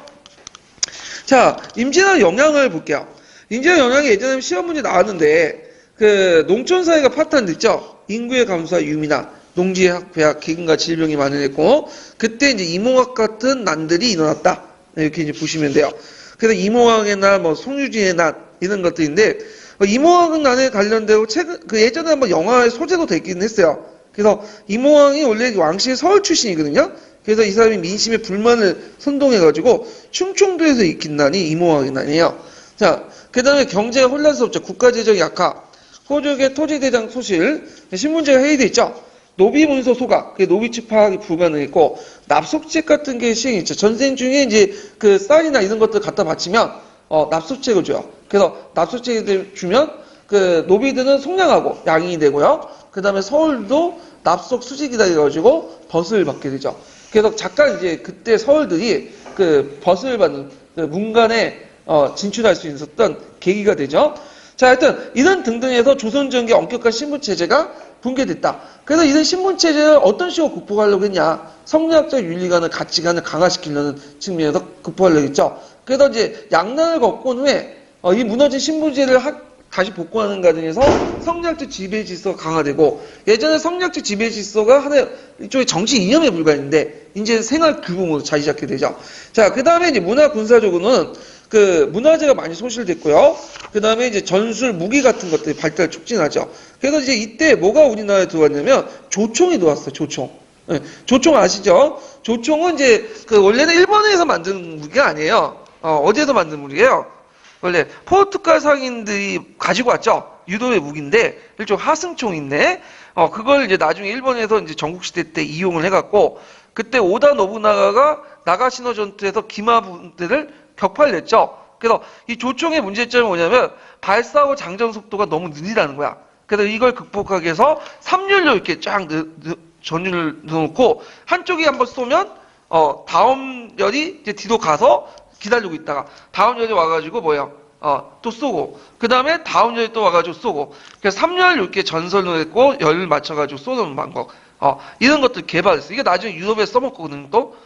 자, 임진왜란 영향을 볼게요. 임진왜란 영향이 예전에 시험 문제 나왔는데, 그 농촌 사회가 파탄됐죠. 인구의 감소와 유민화, 농지의 배악, 기근과 질병이 만연했고, 그때 이제 이몽학 같은 난들이 일어났다. 이렇게 이제 보시면 돼요. 그래서 이몽학의 날, 뭐 송유진의 날 이런 것들인데, 이몽학은 난에 관련되고 최근 그 예전에 한번 영화의 소재도 되긴 했어요. 그래서 이몽학이 원래 왕실의 서울 출신이거든요. 그래서 이 사람이 민심의 불만을 선동해가지고 충청도에서 익힌 난이 이몽학의 난이에요. 자, 그 다음에 경제가 혼란스럽죠. 국가재정 약화, 호족의 토지대장 소실, 신문제가 해이돼 있죠. 노비문서 소각, 노비치 파악이 불가능했고, 납속책 같은 게 시행했죠. 전쟁 중에 이제 그 쌀이나 이런 것들 갖다 바치면, 납속책을 줘요. 그래서 납속책을 주면, 그 노비들은 속량하고 양인이 되고요. 그 다음에 서울도 납속 수직이다 해가지고 벗을 받게 되죠. 그래서 잠깐 이제 그때 서울들이 그 벗을 받는 그 문간에 진출할 수 있었던 계기가 되죠. 자, 하여튼 이런 등등해서 조선전기 엄격한 신분체제가 붕괴됐다. 그래서 이런 신분체제를 어떤 식으로 극복하려고 했냐. 성리학적 윤리관을 가치관을 강화시키려는 측면에서 극복하려고 했죠. 그래서 이제 양난을 겪은 후에 이 무너진 신분제를 다시 복구하는 과정에서 성리학적 지배 질서가 강화되고, 예전에 성리학적 지배 질서가 하나의 일종의 정치 이념에 불과했는데 이제 생활 규범으로 자리 잡게 되죠. 자, 그 다음에 이제 문화 군사적으로는 그 문화재가 많이 소실됐고요. 그 다음에 이제 전술 무기 같은 것들이 발달 촉진하죠. 그래서 이제 이때 뭐가 우리나라에 들어왔냐면 조총이 들어왔어요. 조총. 네, 조총 아시죠? 조총은 이제 그 원래는 일본에서 만든 무기가 아니에요. 어디에서 만든 무기예요? 원래 포르투갈 상인들이 가지고 왔죠. 유도의 무기인데 일종 하승총인데 그걸 이제 나중에 일본에서 이제 전국시대 때 이용을 해갖고, 그때 오다 노부나가가 나가시노 전투에서 기마 부대를 격파를 냈죠. 그래서 이 조총의 문제점이 뭐냐면 발사하고 장전 속도가 너무 느리다는 거야. 그래서 이걸 극복하기 위해서 3률로 이렇게 쫙 전율을 넣어놓고, 한쪽이 한번 쏘면 다음 열이 이제 뒤로 가서 기다리고 있다가 다음 열이 와가지고 또 쏘고, 그 다음에 다음 열이 또 와가지고 쏘고, 그래서 3열 이렇게 전설로 했고 열을 맞춰가지고 쏘는 방법, 이런 것들 개발했어요. 이게 나중에 유럽에 써먹거든요 또.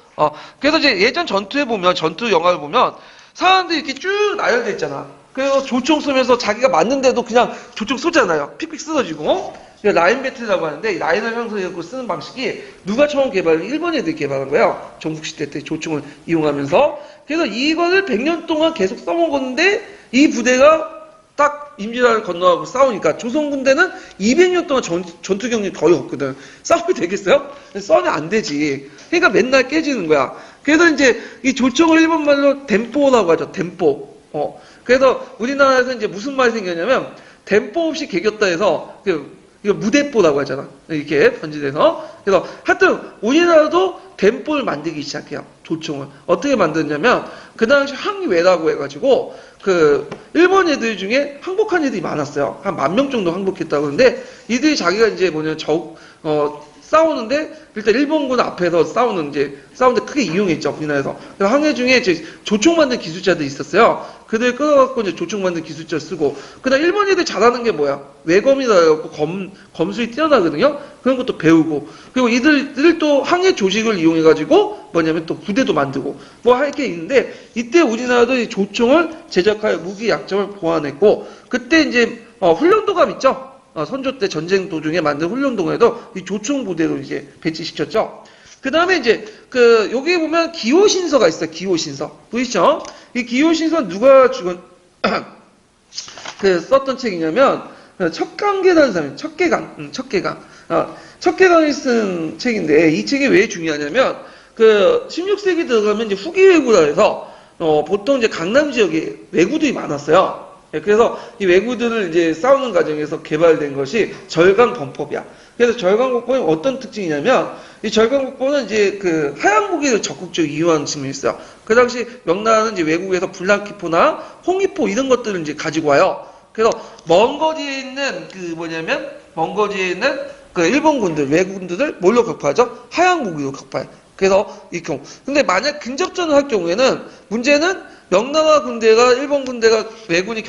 그래서 이제 예전 전투에 보면, 전투 영화를 보면 사람들이 이렇게 쭉 나열돼 있잖아. 그래서 조총 쏘면서 자기가 맞는데도 그냥 조총 쏘잖아요. 픽픽 쓰러지고. 라인 배틀이라고 하는데, 이 라인을 형성해서 쓰는 방식이 누가 처음 개발한? 일본 애들이 개발한 거예요. 전국시대 때 조총을 이용하면서. 그래서 이거를 100년 동안 계속 써먹었는데, 이 부대가 딱 임진왜란을 건너가고 싸우니까 조선 군대는 200년 동안 전투 경력이 거의 없거든. 싸우면 되겠어요? 싸우면 안 되지. 그러니까 맨날 깨지는 거야. 그래서 이제 이 조총을 일본말로 덴포라고 하죠. 덴포. 그래서 우리나라에서 이제 무슨 말이 생겼냐면, 덴포 없이 개겼다 해서 이거 무대뽀라고 하잖아. 이렇게 번지돼서. 그래서 하여튼 우리나라도 덴뽀를 만들기 시작해요. 조총을. 어떻게 만들었냐면, 그 당시 항위외라고 해가지고 그 일본 애들 중에 항복한 애들이 많았어요. 한 10,000명 정도 항복했다고 하는데, 이들이 자기가 이제 싸우는데 일단 일본군 앞에서 싸우는데 크게 이용했죠. 우리나라에서. 그래서 항해 중에 이제 조총 만든 기술자들이 있었어요. 그들 끌어갖고 이제 조총 만든 기술자 쓰고, 그다음 일본 애들 잘하는 게 뭐야? 외검이다 해갖고 검술이 뛰어나거든요. 그런 것도 배우고, 그리고 이들 또 항해 조직을 이용해가지고 뭐냐면 또 부대도 만들고 뭐 할 게 있는데, 이때 우리나라도 이 조총을 제작하여 무기 약점을 보완했고, 그때 이제 훈련도감 있죠. 선조 때 전쟁 도중에 만든 훈련동에도 이 조총 부대로 이제 배치시켰죠. 그 다음에 이제 여기 보면 기호신서가 있어요. 기호신서 보이시죠? 이 기호신서는 누가 썼던 책이냐면 척강계라는 사람이 척계강이 쓴 책인데, 이 책이 왜 중요하냐면 16세기 들어가면 이제 후기외구라 해서 보통 이제 강남 지역에 왜구들이 많았어요. 그래서 이 왜구들을 이제 싸우는 과정에서 개발된 것이 절강범법이야. 그래서 절강법법이 어떤 특징이냐면, 이 절강법법은 이제 하얀 무기를 적극적으로 이용하는 측면이 있어요. 그 당시 명나라는 이제 외국에서 불랑키포나 홍위포 이런 것들을 이제 가지고 와요. 그래서 먼 거리에 있는 그 일본군들, 왜군들을 뭘로 격파하죠? 하양 무기로 격파해. 그래서 이 경우. 근데 만약 근접전을 할 경우에는 문제는 명나라 군대가 일본 군대가 왜군이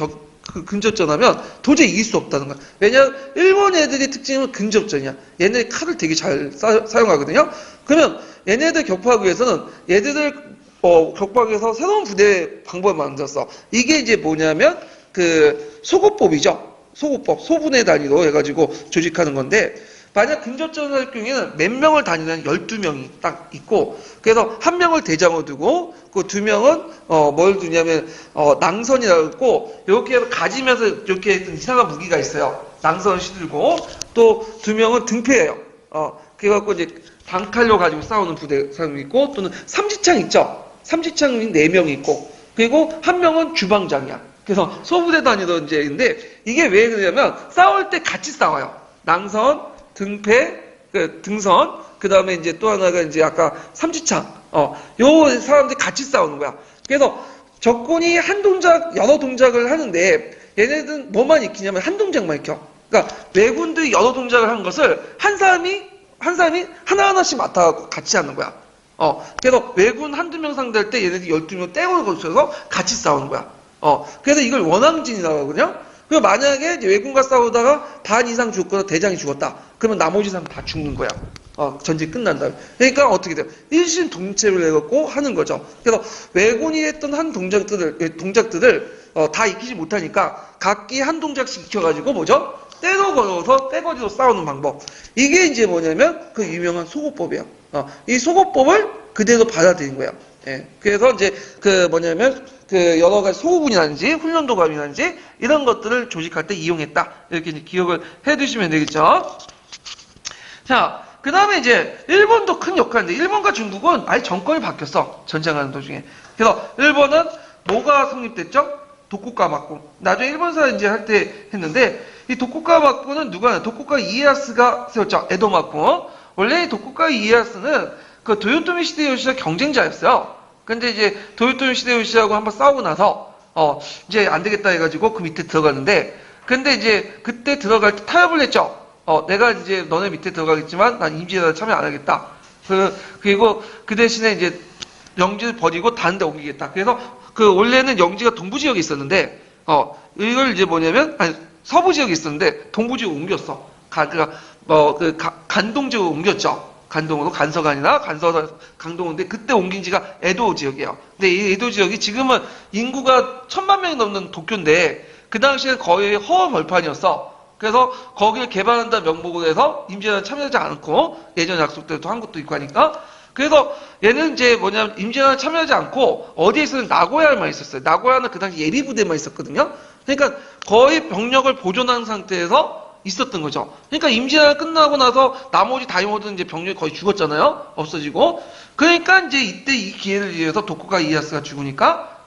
근접전하면 도저히 이길 수 없다는 거야. 왜냐하면 일본 애들의 특징은 근접전이야. 얘네들이 칼을 되게 잘 사용하거든요. 그러면 얘네들 격파하기 위해서는 얘네들 격파하기 위해서 새로운 부대 방법을 만들었어. 이게 이제 뭐냐면 그 소고법이죠. 소고법, 소분의 단위로 해가지고 조직하는 건데 만약 근접전을 할 경우에는 몇 명을 단위로 12명이 딱 있고 그래서 한 명을 대장으로 두고 그 두 명은 뭘 두냐면 낭선이라고 있고 이렇게 해서 가지면서 이렇게 이상한 무기가 있어요. 낭선을 휘두르고 또 두 명은 등패예요. 그래갖고 이제 단칼로 가지고 싸우는 부대 사람이 있고 또는 삼지창 있죠. 삼지창이 4명이 있고 그리고 한 명은 주방장이야. 그래서 소부대 단위로 이제 있는데 이게 왜 그러냐면 싸울 때 같이 싸워요. 낭선, 등패, 등선, 그 다음에 이제 또 하나가 이제 아까 삼지창. 요 사람들이 같이 싸우는 거야. 그래서 적군이 한 동작, 여러 동작을 하는데 얘네들은 뭐만 익히냐면 한 동작만 익혀. 그러니까 왜군들이 여러 동작을 하는 것을 한 사람이 하나하나씩 맡아갖고 같이 하는 거야. 그래서 왜군 한두 명 상대할 때 얘네들이 12명 떼고 거쳐서 같이 싸우는 거야. 그래서 이걸 원왕진이라고 하거든요. 그럼 만약에 왜군과 싸우다가 반 이상 죽거나 대장이 죽었다. 그러면 나머지 사람 다 죽는 거야. 전쟁이 끝난 다음에. 그러니까 어떻게 돼요? 일심 동체를 해갖고 하는 거죠. 그래서 왜군이 했던 한 동작들을 다 익히지 못하니까 각기 한 동작씩 익혀가지고 뭐죠? 떼로 걸어서 떼거리로 싸우는 방법. 이게 이제 뭐냐면 그 유명한 소고법이에요. 이 소고법을 그대로 받아들인 거예요. 예. 그래서 이제 그 뭐냐면 그 여러 가지 소부분이라든지 훈련도감이라든지 이런 것들을 조직할 때 이용했다. 이렇게 이제 기억을 해 두시면 되겠죠. 자, 그 다음에 이제 일본도 큰 역할인데 일본과 중국은 아예 정권이 바뀌었어. 전쟁하는 도중에. 그래서 일본은 뭐가 성립됐죠? 도쿠가 막부. 나중에 일본사 이제 할 때 했는데 이 도쿠가 막부는 누가 도쿠가 이에야스가 세웠죠. 에도 막부. 원래 이 도쿠가 이에야스는 그 도요토미 히데요시와 경쟁자였어요. 근데 이제 도요토미 히데요시하고 한번 싸우고 나서 이제 안 되겠다 해가지고 그 밑에 들어갔는데 근데 이제 그때 들어갈 때 타협을 했죠. 내가 이제 너네 밑에 들어가겠지만 난 임진왜란에 참여 안 하겠다. 그리고 그 대신에 이제 영지를 버리고 다른 데 옮기겠다. 그래서 그 원래는 영지가 동부 지역에 있었는데 이걸 이제 뭐냐면 서부 지역에 있었는데 동부 지역으로 옮겼어. 간동 지역으로 옮겼죠. 간동으로 간서간이나 강동인데 그때 옮긴 지가 에도 지역이에요. 근데 이 에도 지역이 지금은 인구가 1000만 명이 넘는 도쿄인데 그 당시에 거의 허허벌판이었어. 그래서 거기를 개발한다 명목으로 해서 임진왜란에 참여하지 않고 예전 약속대로 한 것도 있고 하니까 그래서 얘는 이제 뭐냐면 임진왜란에 참여하지 않고 어디에 있었는 나고야에만 있었어요. 나고야는 그 당시 예비부대만 있었거든요. 그러니까 거의 병력을 보존한 상태에서 있었던 거죠. 그러니까 임진왜란 끝나고 나서 나머지 다이모든 이제 병력이 거의 죽었잖아요. 없어지고. 그러니까 이제 이때 이 기회를 이용해서 도쿠가 이에야스가 죽으니까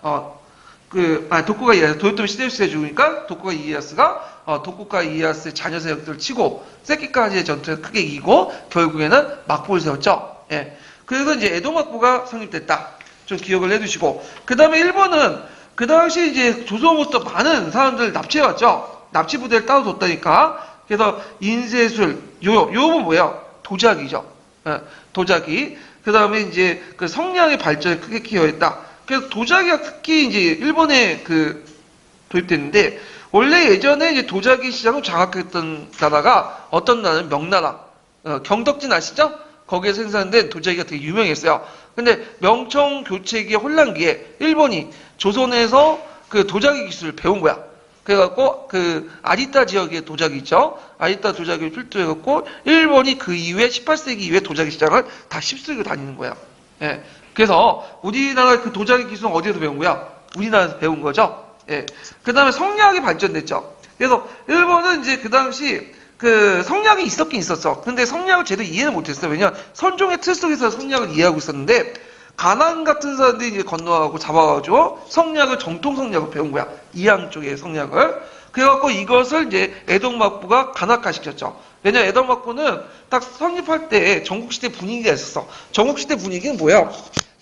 도쿠가 이에야스, 도요토미 히데요시가 죽으니까 도쿠가 이에야스가 도쿠가 이에야스의 자녀 세력들을 치고 세키까지의 전투에서 크게 이기고 결국에는 막부를 세웠죠. 예. 그래서 이제 에도 막부가 성립됐다. 좀 기억을 해두시고 그 다음에 일본은 그 당시 이제 조선으로부터 많은 사람들을 납치해왔죠. 납치 부대를 따로 뒀다니까. 그래서 인쇄술, 요건 뭐예요? 도자기죠. 예. 도자기. 그 다음에 이제 그 성량의 발전에 크게 기여했다. 그래서 도자기가 특히 이제 일본에 도입됐는데 원래 예전에 이제 도자기 시장을 장악했던 나라가 어떤 나라는 명나라, 경덕진 아시죠? 거기에 생산된 도자기가 되게 유명했어요. 근데 명청 교체기의 혼란기에 일본이 조선에서 그 도자기 기술을 배운 거야. 그래갖고 그 아리타 지역의 도자기 있죠? 아리타 도자기를 필두로 해갖고 일본이 그 이후에 18세기 이후에 도자기 시장을 다 휩쓸고 다니는 거야. 예. 그래서 우리나라 그 도자기 기술은 어디에서 배운 거야? 우리나라에서 배운 거죠. 예. 그 다음에 성리학이 발전됐죠. 그래서 일본은 이제 그 당시 그 성리학이 있었긴 있었어. 근데 성리학을 제대로 이해는 못했어요. 왜냐면 선종의 틀 속에서 성리학을 이해하고 있었는데 가난 같은 사람들이 이제 건너가고 잡아가지고 성리학을 정통 성리학을 배운 거야. 이양 쪽의 성리학을. 그래갖고 이것을 이제 에도막부가 간악화시켰죠. 왜냐면 에도막부는 딱 성립할 때 전국시대 분위기가 있었어. 전국시대 분위기는 뭐야?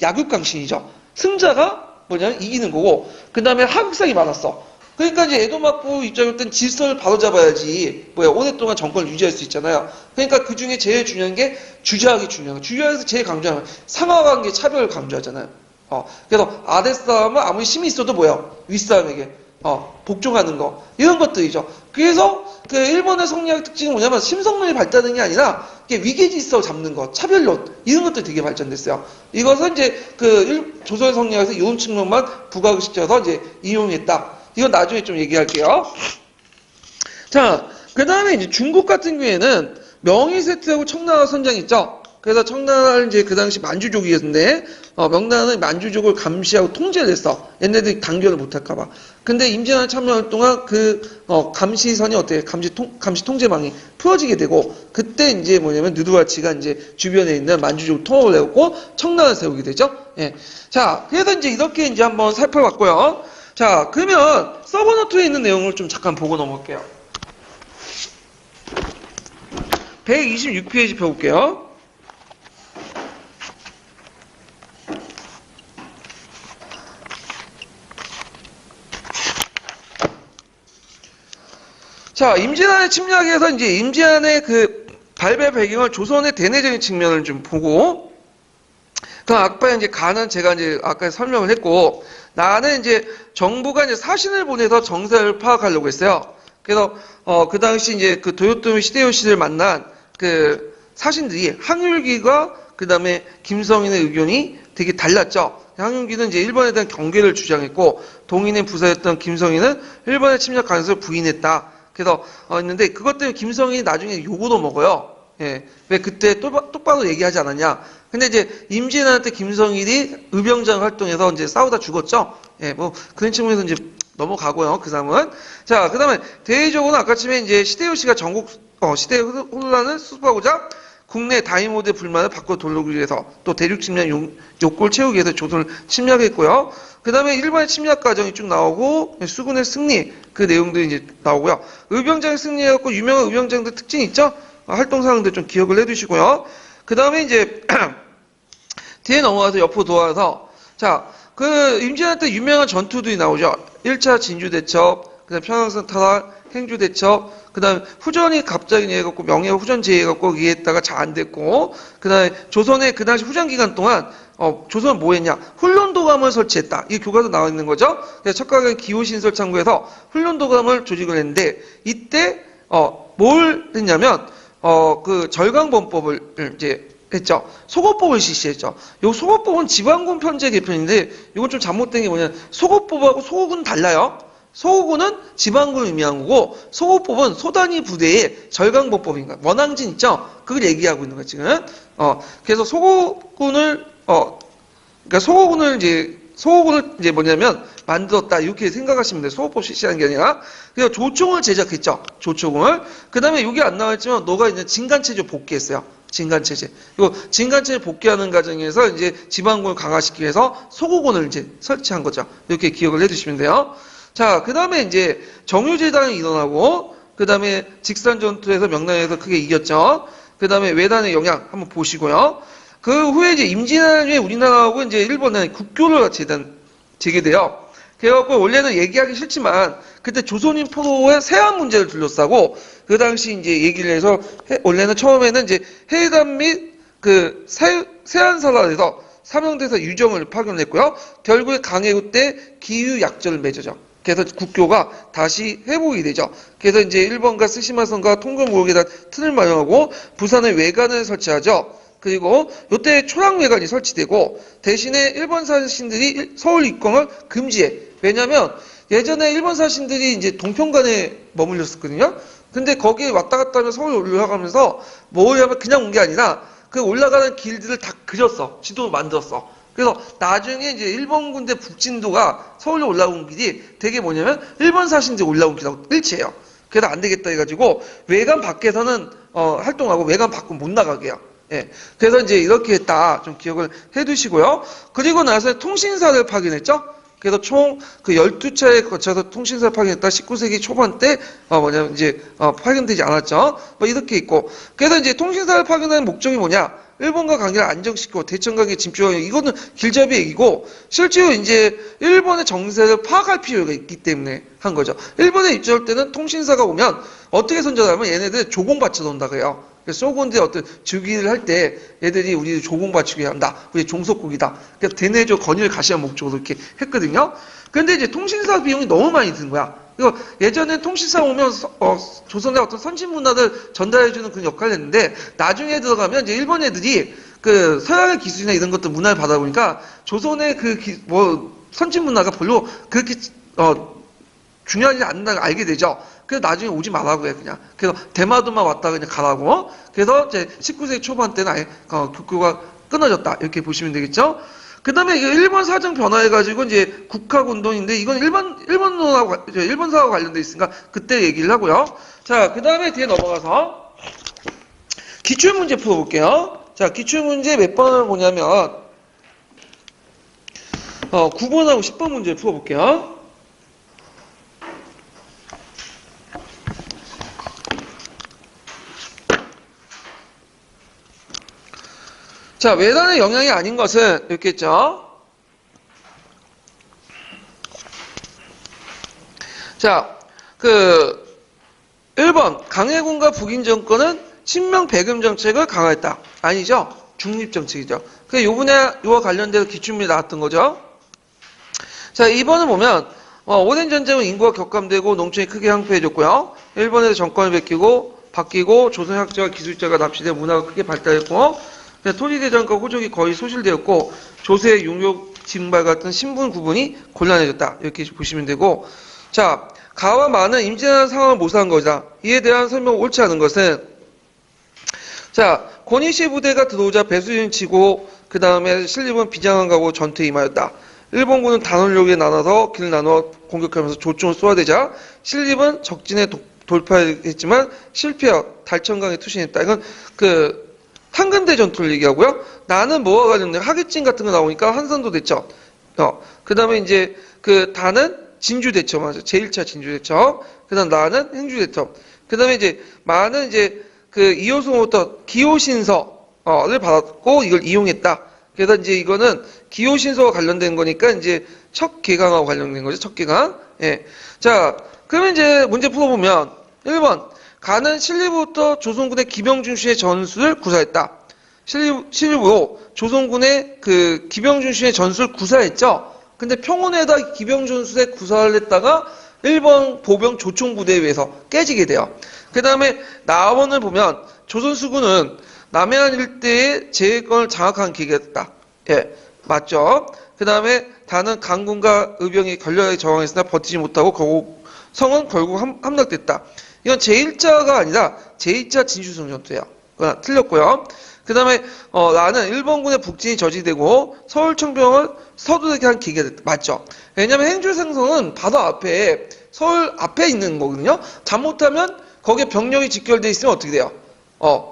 약육강신이죠. 승자가 뭐냐면 이기는 거고 그 다음에 하극상이 많았어. 그러니까 이제 에도막부 입장일 질서를 바로잡아야지 오랫동안 정권을 유지할 수 있잖아요. 그러니까 그 중에 제일 중요한 게 주저하기 중요한 거. 주저하기에서 제일 강조하는 거. 상하관계 차별을 강조하잖아요. 그래서 아래 싸움은 아무리 힘이 있어도 윗싸움에게 복종하는 거. 이런 것들이죠. 그래서 그 일본의 성리학 특징은 뭐냐면 심성론이 발달하는 게 아니라 위계 질서 잡는 것, 차별론 이런 것들이 되게 발전됐어요. 이것은 이제 조선의 성리학에서 이런 측면만 부각을 시켜서 이제 이용했다. 이건 나중에 좀 얘기할게요. 자, 그 다음에 이제 중국 같은 경우에는 명의세트하고 청나라 선장 있죠? 그래서 청나라는 이제 그 당시 만주족이었는데, 명나라는 만주족을 감시하고 통제를 했어. 얘네들이 단결을 못할까봐. 근데 임진왜란 참여할 동안 감시선이 어때요? 감시 통제망이 풀어지게 되고, 그때 이제 뭐냐면 느두아치가 이제 주변에 있는 만주족 통합을 해갖고 청나라를 세우게 되죠? 예. 자, 그래서 이제 이렇게 이제 한번 살펴봤고요. 자, 그러면 서버노트에 있는 내용을 좀 잠깐 보고 넘어갈게요. 126페이지 펴볼게요. 자, 임진왜란의 침략에서 이제 임진왜란의 그 발배 배경을 조선의 대내적인 측면을 좀 보고, 그 아까 이제 가는 제가 이제 아까 설명을 했고, 나는 이제 정부가 이제 사신을 보내서 정세를 파악하려고 했어요. 그래서 그 당시 이제 그 도요토미 히데요시를 만난 그 사신들이 항율기가 그 다음에 김성인의 의견이 되게 달랐죠. 항율기는 이제 일본에 대한 경계를 주장했고, 동인의 부사였던 김성인은 일본의 침략 가능성을 부인했다. 그래서 했는데 그것 때문에 김성인이 나중에 욕으로 먹어요. 예. 왜 그때 똑바로 얘기하지 않았냐. 근데 이제 임진왜란 때 김성일이 의병장 활동해서 이제 싸우다 죽었죠. 예, 뭐 그런 측면에서 이제 넘어가고요. 그 다음은 자, 그 다음에 대외적으로는 아까쯤에 이제 시대요시가 전국 시대의 혼란을 수습하고자 국내 다이모드의 불만을 바꿔 돌리기 위해서 또 대륙 침략 욕구를 채우기 위해서 조선을 침략했고요. 그 다음에 일본의 침략 과정이 쭉 나오고 수군의 승리 그 내용들이 이제 나오고요. 의병장의 승리해갖고 유명한 의병장들 특징이 있죠. 활동 사항들 좀 기억을 해두시고요. 그 다음에 이제 뒤에 넘어가서 옆으로 돌아와서 자, 그 임진왜란 때 유명한 전투들이 나오죠. 1차 진주대첩, 그 다음 평양선 탈환, 행주대첩, 그 다음 후전이 갑자기 해갖고 명예가 후전 제의해갖고 이해했다가 잘 안 됐고, 그 다음에 조선의 그 당시 후전 기간 동안 조선은 뭐 했냐? 훈련도감을 설치했다. 이 교과서 나와 있는 거죠. 그래서 척가gen 기호신설 창구에서 훈련도감을 조직을 했는데 이때 뭘 했냐면 그 절강범법을 이제 했죠. 소거법을 실시했죠. 요 소거법은 지방군 편제 개편인데 이건 좀 잘못된 게 뭐냐? 소거법하고 소거군은 달라요. 소거군은 지방군을 의미한 거고 소거법은 소단위 부대의 절강범법인가 원앙진 있죠. 그걸 얘기하고 있는 거예요 지금. 그래서 소거군을 그러니까 소거군을 이제 뭐냐면 만들었다 이렇게 생각하시면 돼요. 소거법 실시하는 게 아니라. 그래서 조총을 제작했죠. 조총을. 그 다음에 여기 안 나와있지만 너가 있는 진간체제 복귀했어요. 진간체제. 그리고 진간체제 복귀하는 과정에서 이제 지방군을 강화시키기 위해서 소거군을 이제 설치한 거죠. 이렇게 기억을 해두시면 돼요. 자, 그 다음에 이제 정유재단이 일어나고, 그 다음에 직산전투에서 명나라에서 크게 이겼죠. 그 다음에 외단의 영향 한번 보시고요. 그 후에 이제 임진왜란 후에 우리나라하고 이제 일본은 국교를 재개돼요. 그래갖고 원래는 얘기하기 싫지만 그때 조선인 포로의 세안 문제를 둘러싸고 그 당시 이제 얘기를 해서 원래는 처음에는 이제 해외단 및 그 세안사단에서 사명대사 유정을 파견했고요. 결국에 강해구 때 기유약전을 맺어죠. 그래서 국교가 다시 회복이 되죠. 그래서 이제 일본과 스시마선과 통금무역에다 튼을 마련하고 부산에 외관을 설치하죠. 그리고 이때 초량외관이 설치되고 대신에 일본 사신들이 서울 입성을 금지해. 왜냐면 예전에 일본 사신들이 이제 동평간에 머물렀었거든요. 근데 거기에 왔다 갔다 하면 서울 올라가면서 뭐냐면 그냥 온 게 아니라 그 올라가는 길들을 다 그렸어. 지도로 만들었어. 그래서 나중에 이제 일본 군대 북진도가 서울로 올라온 길이 되게 뭐냐면 일본 사신들이 올라온 길하고 일치해요. 그래서 안 되겠다 해가지고 외관 밖에서는 활동하고 외관 밖은 못 나가게 해요. 예. 그래서 이제 이렇게 했다. 좀 기억을 해 두시고요. 그리고 나서 통신사를 파견했죠? 그래서 총 그 12차에 거쳐서 통신사를 파견했다. 19세기 초반 때, 파견되지 않았죠. 뭐 이렇게 있고. 그래서 이제 통신사를 파견하는 목적이 뭐냐? 일본과 관계를 안정시키고 대천 관계에 집중하는, 이거는 길잡이 얘기고, 실제로 이제 일본의 정세를 파악할 필요가 있기 때문에 한 거죠. 일본에 입주할 때는 통신사가 오면 어떻게 선전하면 얘네들 조공 받쳐 온다 그래요. 소곤들 어떤 즉위를 할 때 얘들이 우리 조공 바치게 한다. 우리 종속국이다. 그래서 대내적 건의를 가시한 목적으로 이렇게 했거든요. 그런데 이제 통신사 비용이 너무 많이 든 거야. 그리고 예전에 통신사 오면 조선의 어떤 선진 문화를 전달해주는 그런 역할을 했는데 나중에 들어가면 이제 일본 애들이 그 서양의 기술이나 이런 것들 문화를 받아보니까 조선의 선진 문화가 별로 그렇게 중요하지 않는다는 걸 알게 되죠. 그래서 나중에 오지 말라고 해, 그냥. 그래서 대마도만 왔다 그냥 가라고. 그래서 이제 19세기 초반 때는 아예 국교가 끊어졌다. 이렇게 보시면 되겠죠. 그 다음에 일본 사정 변화해가지고 이제 국학운동인데 이건 일본사하고 관련돼 있으니까 그때 얘기를 하고요. 자, 그 다음에 뒤에 넘어가서 기출문제 풀어볼게요. 자, 기출문제 몇 번을 보냐면 9번하고 10번 문제 풀어볼게요. 자, 외단의 영향이 아닌 것은 이렇게 있죠. 자, 1번 강해군과 북인 정권은 친명 배금 정책을 강화했다. 아니죠. 중립 정책이죠. 그 요와 관련돼서 기출문제 나왔던 거죠. 자, 2번을 보면 오랜 전쟁은 인구가 격감되고 농촌이 크게 황폐해졌고요. 일본에서 정권을 바뀌고 조선학자와 기술자가 납치돼 문화가 크게 발달했고 토지대전과 호족이 거의 소실되었고 조세의 용역 징발 같은 신분 구분이 곤란해졌다. 이렇게 보시면 되고, 자, 가와 마는 임진왜란 상황을 모사한 거다. 이에 대한 설명이 옳지 않은 것은, 자, 권위시 부대가 들어오자 배수진 치고 그 다음에 신립은 비장한 가고 전투에 임하였다. 일본군은 단원력에 나눠서 길을 나눠 공격하면서 조총을 쏘아대자 신립은 적진에 돌파했지만 실패하여 달천강에 투신했다. 이건 한근대 전투를 얘기하고요. 나는 뭐가 관련된 하객진 같은 거 나오니까 한산도 대첩. 그 다음에 이제 다는 진주 대첩 맞아. 제1차 진주 대첩. 그 다음 나는 행주 대첩. 그 다음에 이제 마는 이제 이호송부터 기호신서를 받았고 이걸 이용했다. 그래서 이제 이거는 기호신서와 관련된 거니까 이제 척개강하고 관련된 거죠. 척개강. 예. 자, 그러면 이제 문제 풀어보면 1번. 가는 신리부부터 조선군의 기병준 씨의 전술을 구사했다. 신리부로 조선군의 기병준 씨의 전술을 구사했죠. 근데 평온에다 기병준 씨의 구사를 했다가 일본 보병 조총부대에 의해서 깨지게 돼요. 그 다음에 나원을 보면 조선수군은 남해안 일대의 제해권을 장악한 기계였다. 예, 맞죠. 그 다음에 다는 강군과 의병이 결렬하게 저항했으나 버티지 못하고 성은 결국 함락됐다. 이건 제1자가 아니라 제2자 진주성 전투예요. 그건 틀렸고요. 그 다음에 나는 일본군의 북진이 저지되고 서울청병을 서두르게 한 계기가 됐다. 맞죠? 왜냐면 행주생성은 바로 앞에 서울 앞에 있는 거거든요. 잘못하면 거기에 병력이 직결돼 있으면 어떻게 돼요?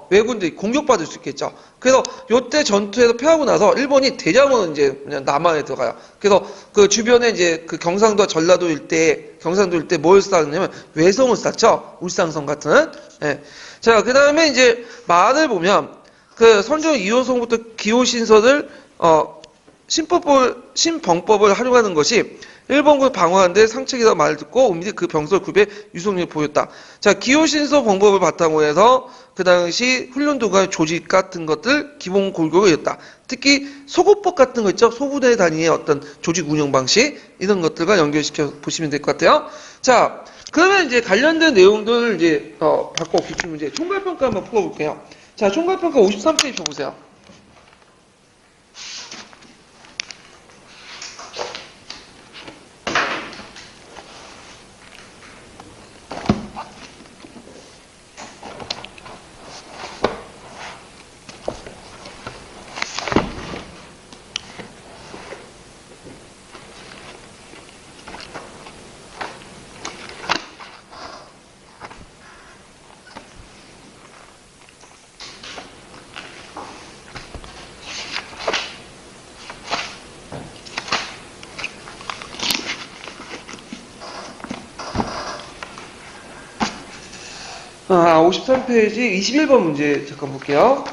왜군들이 공격받을 수 있겠죠. 그래서 요때 전투에서 패하고 나서 일본이 대량으로 이제 그냥 남한에 들어가요. 그래서 그 주변에 이제 경상도와 전라도 일대, 경상도 일대 뭘 쌓았냐면 외성을 쌓죠. 울산성 같은. 예. 자, 그 다음에 이제 말을 보면 선조 이호성부터 기호신서를 신병법을 활용하는 것이 일본군 방어하는데 상책이라고 말을 듣고 은밀히 그 병설 굽에 유속력을 보였다. 자, 기호신서 방법을 바탕으로 해서 그 당시 훈련도구의 조직 같은 것들 기본 골고루 이었다. 특히 소고법 같은 거 있죠. 소부대 단위의 어떤 조직 운영 방식 이런 것들과 연결시켜 보시면 될 것 같아요. 자, 그러면 이제 관련된 내용들을 이제 바꿔 기출 문제 총괄평가 한번 풀어볼게요. 자, 총괄평가 53페이지 보세요. 53페이지 21번 문제 잠깐 볼게요.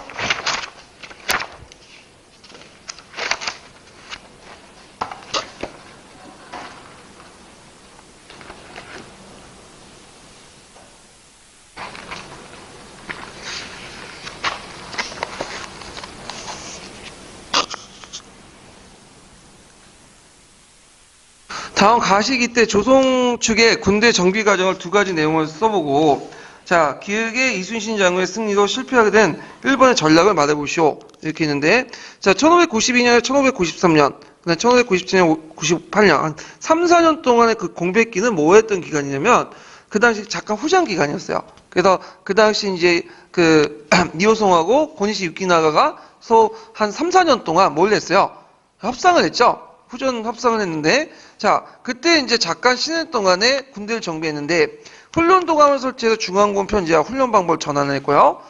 다음 가시기 때 조선 측의 군대 정비 과정을 두 가지 내용을 써보고, 자, 기획의 이순신 장군의 승리로 실패하게 된 일본의 전략을 말해보시오. 이렇게 있는데, 자, 1592년에 1593년, 그다음 1597년, 98년, 한 3, 4년 동안의 그 공백기는 뭐 했던 기간이냐면, 그 당시 잠깐 후장 기간이었어요. 그래서 그 당시 이제 그, 니호송하고 고니시 유키나가가 한 3, 4년 동안 뭘 했어요? 협상을 했죠. 후전 협상을 했는데, 자, 그때 이제 잠깐 쉬는 동안에 군대를 정비했는데, 훈련도감을 설치해서 중앙군 편제와 훈련 방법을 전환을 했고요.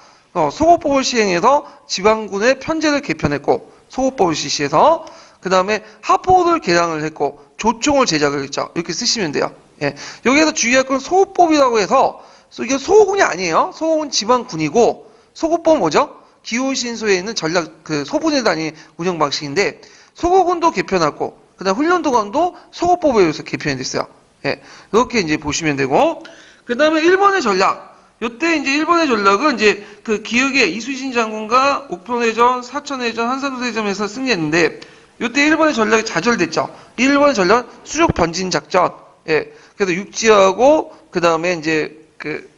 소고법을 시행해서 지방군의 편제를 개편했고, 소고법을 실시해서, 그 다음에 하포를 개량을 했고, 조총을 제작을 했죠. 이렇게 쓰시면 돼요. 예. 여기에서 주의할 건 소고법이라고 해서, 이게 소고군이 아니에요. 소고군 지방군이고, 소고법은 뭐죠? 기호신소에 있는 전략, 그 소분의 단위 운영 방식인데, 소고군도 개편하고, 그 다음 훈련도감도 소고법에 의해서 개편이 됐어요. 예. 이렇게 이제 보시면 되고, 그 다음에 일본의 전략. 요때 이제 일본의 전략은 이제 그 기억에 이순신 장군과 옥평해전, 사천해전, 한산도대전에서 승리했는데, 요때 일본의 전략이 좌절됐죠. 일본의 전략은 수족 번진 작전. 예. 그래서 육지하고, 그 다음에 이제 그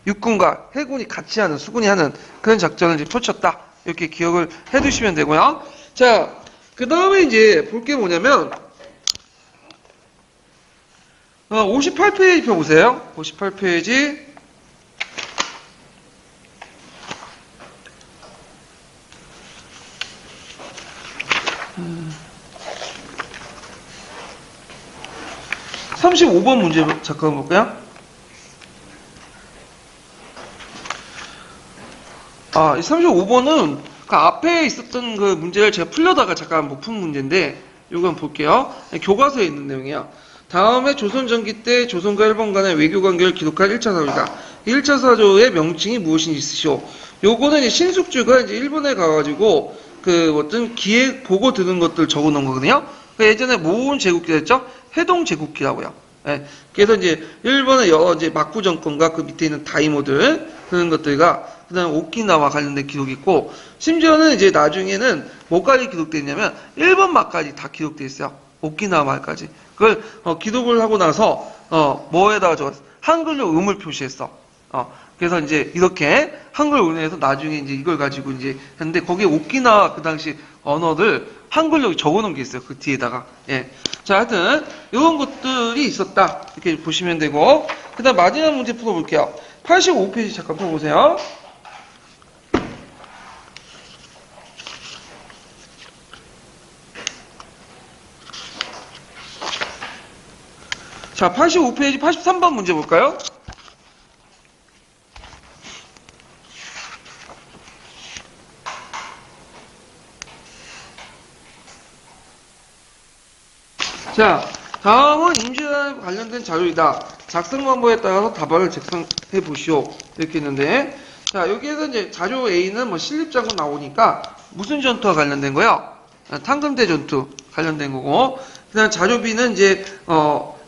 육군과 해군이 같이 하는, 수군이 하는 그런 작전을 이제 펼쳤다. 이렇게 기억을 해 두시면 되고요. 자, 그 다음에 이제 볼 게 뭐냐면, 58페이지 펴보세요. 58페이지. 음. 35번 문제 잠깐 볼까요? 이 35번은 그 앞에 있었던 그 문제를 제가 풀려다가 잠깐 못 푼 문제인데, 이거 한번 볼게요. 교과서에 있는 내용이에요. 다음에 조선전기 때 조선과 일본 간의 외교 관계를 기록한 1차 사조이다. 1차 사조의 명칭이 무엇인지 쓰시오. 요거는 이제 신숙주가 이제 일본에 가가지고 그 어떤 기획 보고 드는 것들 적어 놓은 거거든요. 예전에 모은 제국기였죠? 해동 제국기라고요. 예. 그래서 이제 일본의 여러 이제 막부 정권과 그 밑에 있는 다이모들 그런 것들과 그다음에 오키나와 관련된 기록이 있고, 심지어는 이제 나중에는 뭐까지 기록되어 있냐면 일본 말까지 다 기록되어 있어요. 오키나와 말까지. 그걸 기록을 하고 나서 뭐에다가 적었어? 한글로 음을 표시했어. 그래서 이제 이렇게 한글 운영해서 나중에 이제 이걸 가지고 이제 했는데, 거기에 오키나와 그 당시 언어를 한글로 적어놓은 게 있어요. 그 뒤에다가. 예. 자, 하여튼 이런 것들이 있었다. 이렇게 보시면 되고, 그다음 마지막 문제 풀어볼게요. 85페이지 잠깐 펴보세요. 자, 85페이지 83번 문제 볼까요? 자, 다음은 임시완에 관련된 자료이다. 작성 방법에 따라서 답안을 작성해 보시오. 이렇게 했는데, 자, 여기에서 이제 자료 A는 뭐 신립장군 나오니까 무슨 전투와 관련된 거요? 탄금대 전투 관련된 거고, 그다음 자료 B는 이제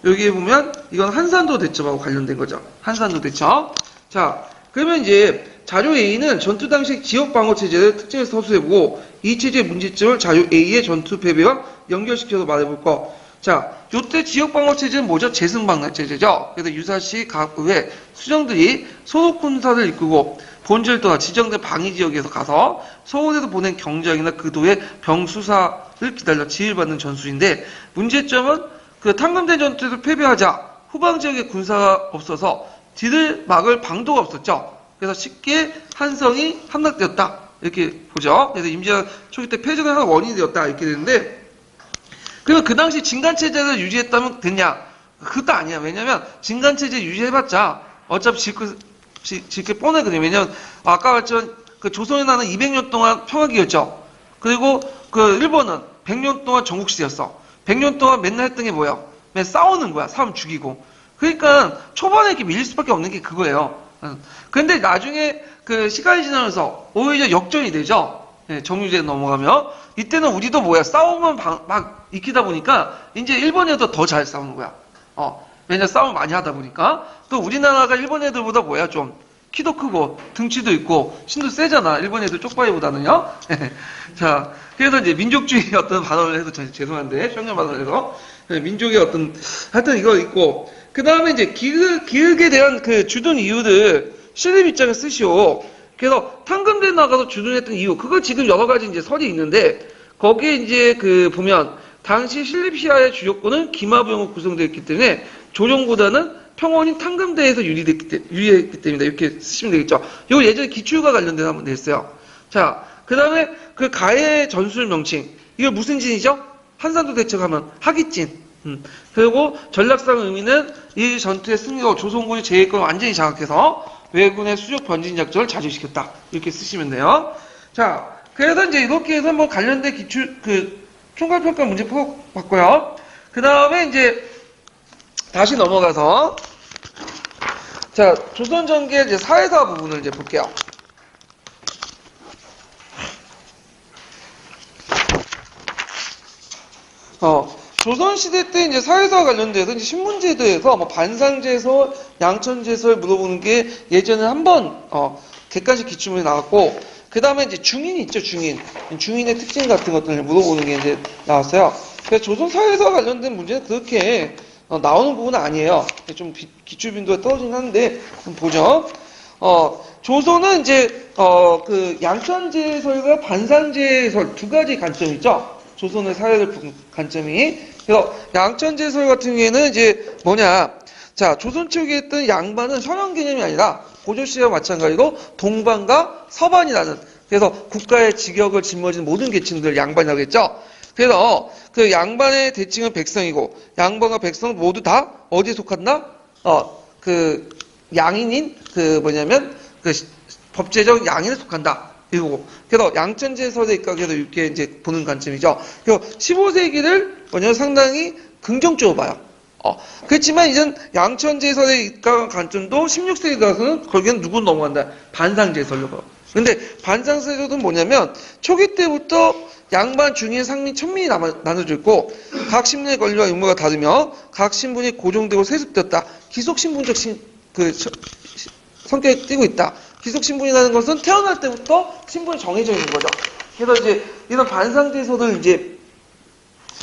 여기에 보면 이건 한산도 대첩하고 관련된 거죠. 한산도 대첩. 자, 그러면 이제 자료 A는 전투 당시 지역 방어 체제를 특징을 서술해보고, 이 체제의 문제점을 자료 A의 전투 패배와 연결시켜서 말해볼 거. 자, 요때 지역방어체제는 뭐죠? 재승방어체제죠. 그래서 유사시 각 의회 수정들이 소속군사를 이끌고 본지를 떠나 지정된 방위지역에서 가서 서울에서 보낸 경장이나 그 도의 병수사를 기다려 지휘받는 전술인데, 문제점은 그 탄금대 전투에서 패배하자 후방지역에 군사가 없어서 뒤를 막을 방도가 없었죠. 그래서 쉽게 한성이 함락되었다. 이렇게 보죠. 그래서 임진왜란 초기 때 패전의 하나 원인이 되었다. 이렇게 되는데, 그러면 그 당시 진간체제를 유지했다면 됐냐? 그것도 아니야. 왜냐면 진간체제 유지해봤자 어차피 질게 뻔하거든요. 왜냐면 아까 말했지만 그 조선의 나라는 200년 동안 평화기였죠. 그리고 그 일본은 100년 동안 전국시대였어. 100년 동안 맨날 했던 게 뭐야? 맨날 싸우는 거야. 사람 죽이고. 그러니까 초반에 이렇게 밀릴 수밖에 없는 게 그거예요. 근데 나중에 그 시간이 지나면서 오히려 역전이 되죠. 예, 정유제 넘어가면. 이때는 우리도 뭐야, 싸움은 막 익히다 보니까 이제 일본 애들 더 잘 싸우는 거야. 왜냐, 싸움을 많이 하다 보니까. 또 우리나라가 일본 애들보다 뭐야, 좀 키도 크고 등치도 있고 신도 세잖아. 일본 애들 쪽파이보다는요. 자, 그래서 이제 민족주의 어떤 발언을 해서 죄송한데, 형님 발언을 해서. 민족의 어떤, 하여튼 이거 있고. 그 다음에 이제 기획에 대한 그 주둔 이유들 신립 입장에 쓰시오. 그래서 탕금대에 나가서 주둔했던 이유, 그거 지금 여러 가지 이제 설이 있는데, 거기에 이제 그 보면, 당시 신립시하의 주요권은 기마부영으로 구성되어 있기 때문에, 조정보다는 평원인 탕금대에서 유리했기 때문에, 이렇게 쓰시면 되겠죠. 이거 예전에 기출과 관련된 한번 냈어요. 자, 그 다음에 그 가해 전술 명칭, 이거 무슨 진이죠? 한산도 대첩하면 하기진. 그리고 전략상 의미는 이 전투의 승리로 조선군이 제해권을 완전히 장악해서 왜군의 수적 변진 작전을 자주시켰다. 이렇게 쓰시면 돼요. 자, 그래서 이제 이렇게 해서 뭐 관련된 기출, 총괄평가 문제 풀어봤고요. 그 다음에 이제 다시 넘어가서 자, 조선 전기의 이제 사회사 부분을 이제 볼게요. 조선시대 때 이제 사회사와 관련돼서 이제 신문제도에서 뭐 반상제설, 양천제설 물어보는 게 예전에 한번 객관식 기출문에 나왔고, 그 다음에 이제 중인이 있죠, 중인. 중인의 특징 같은 것들을 물어보는 게 이제 나왔어요. 그래서 조선 사회사와 관련된 문제는 그렇게 나오는 부분은 아니에요. 좀 기출 빈도가 떨어지긴 하는데, 한번 보죠. 조선은 이제, 그 양천제설과 반상제설 두 가지 관점이 있죠. 조선의 사회를 보는 관점이. 그래서 양천제설 같은 경우에는 이제 뭐냐. 자, 조선 초기에 했던 양반은 혈연 개념이 아니라 고조시대와 마찬가지로 동반과 서반이라는, 그래서 국가의 직역을 짊어진 모든 계층들 양반이라고 했죠. 그래서 그 양반의 대칭은 백성이고 양반과 백성은 모두 다 어디에 속한다? 그 양인인 그 뭐냐면 그 법제적 양인에 속한다. 이거고. 그래서 양천제설에 입각해서 이렇게 이제 보는 관점이죠. 그래서 15세기를 뭐냐면 상당히 긍정적으로 봐요. 그렇지만 이젠 양천제설에 입각한 관점도 16세기 가서는 거기는 누구 넘어간다? 반상제설로 봐요. 근데 반상제설은 뭐냐면 초기 때부터 양반, 중인, 상민, 천민이 나눠져 있고 각 신분의 권리와 의무가 다르며 각 신분이 고정되고 세습되었다. 기속신분적 성격이 띄고 있다. 기속신분이라는 것은 태어날 때부터 신분이 정해져 있는 거죠. 그래서 이제 이런 반상제설을 이제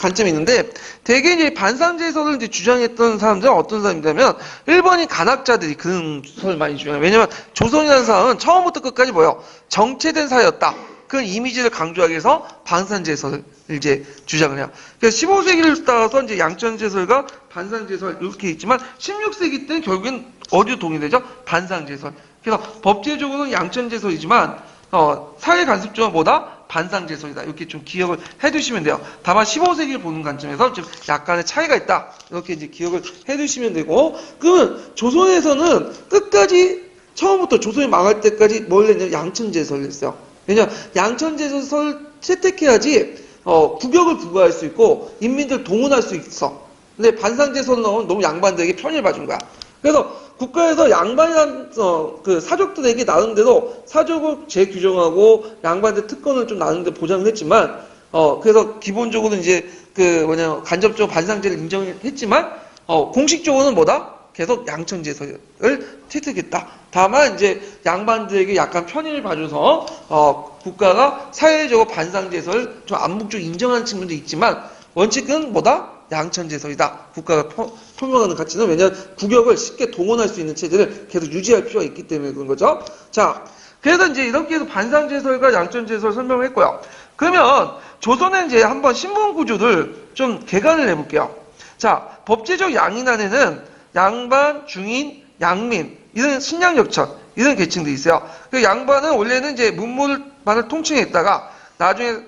관점이 있는데, 대개 이제 반상제설을 이제 주장했던 사람들은 어떤 사람이냐면, 일본인 간학자들이 그런 설을 많이 주장해요. 왜냐면 조선이라는 사람은 처음부터 끝까지 뭐예요? 정체된 사회였다. 그 이미지를 강조하기 위해서 반상제설을 이제 주장을 해요. 그래서 15세기를 따라서 이제 양천제설과 반상제설 이렇게 있지만, 16세기 때는 결국엔 어디로 동의되죠? 반상제설. 그래서 법제적으로는 양천제설이지만 사회 간섭적으로 뭐다? 반상제설이다. 이렇게 좀 기억을 해두시면 돼요. 다만 15세기를 보는 관점에서 좀 약간의 차이가 있다. 이렇게 이제 기억을 해두시면 되고, 그러면 조선에서는 끝까지 처음부터 조선이 망할 때까지 뭘 했냐면 양천제설을 했어요. 왜냐면 양천제설 채택해야지 국역을 부과할 수 있고 인민들 동원할 수 있어. 근데 반상제설은 너무 양반들에게 편의를 봐준 거야. 그래서 국가에서 양반이란 그 사족들에게 나름대로 사족을 재규정하고 양반들 특권을 좀 나름대로 보장을 했지만, 그래서 기본적으로 이제 그 간접적으로 반상제를 인정했지만, 공식적으로는 뭐다? 계속 양천제설을 채택했다. 다만 이제 양반들에게 약간 편의를 봐줘서 국가가 사회적으로 반상제설을 좀 암묵적으로 인정하는 측면도 있지만, 원칙은 뭐다? 양천제설이다. 국가가 표명하는 가치는, 왜냐하면 국역을 쉽게 동원할 수 있는 체제를 계속 유지할 필요가 있기 때문에 그런 거죠. 자, 그래서 이제 이렇게 해서 반상제설과 양천제설 설명을 했고요. 그러면 조선의 이제 한번 신분 구조를 좀 개관을 해볼게요. 자, 법제적 양인 안에는 양반, 중인, 양민, 이런 신양역천, 이런 계층들이 있어요. 그 양반은 원래는 이제 문물만을 통칭했다가 나중에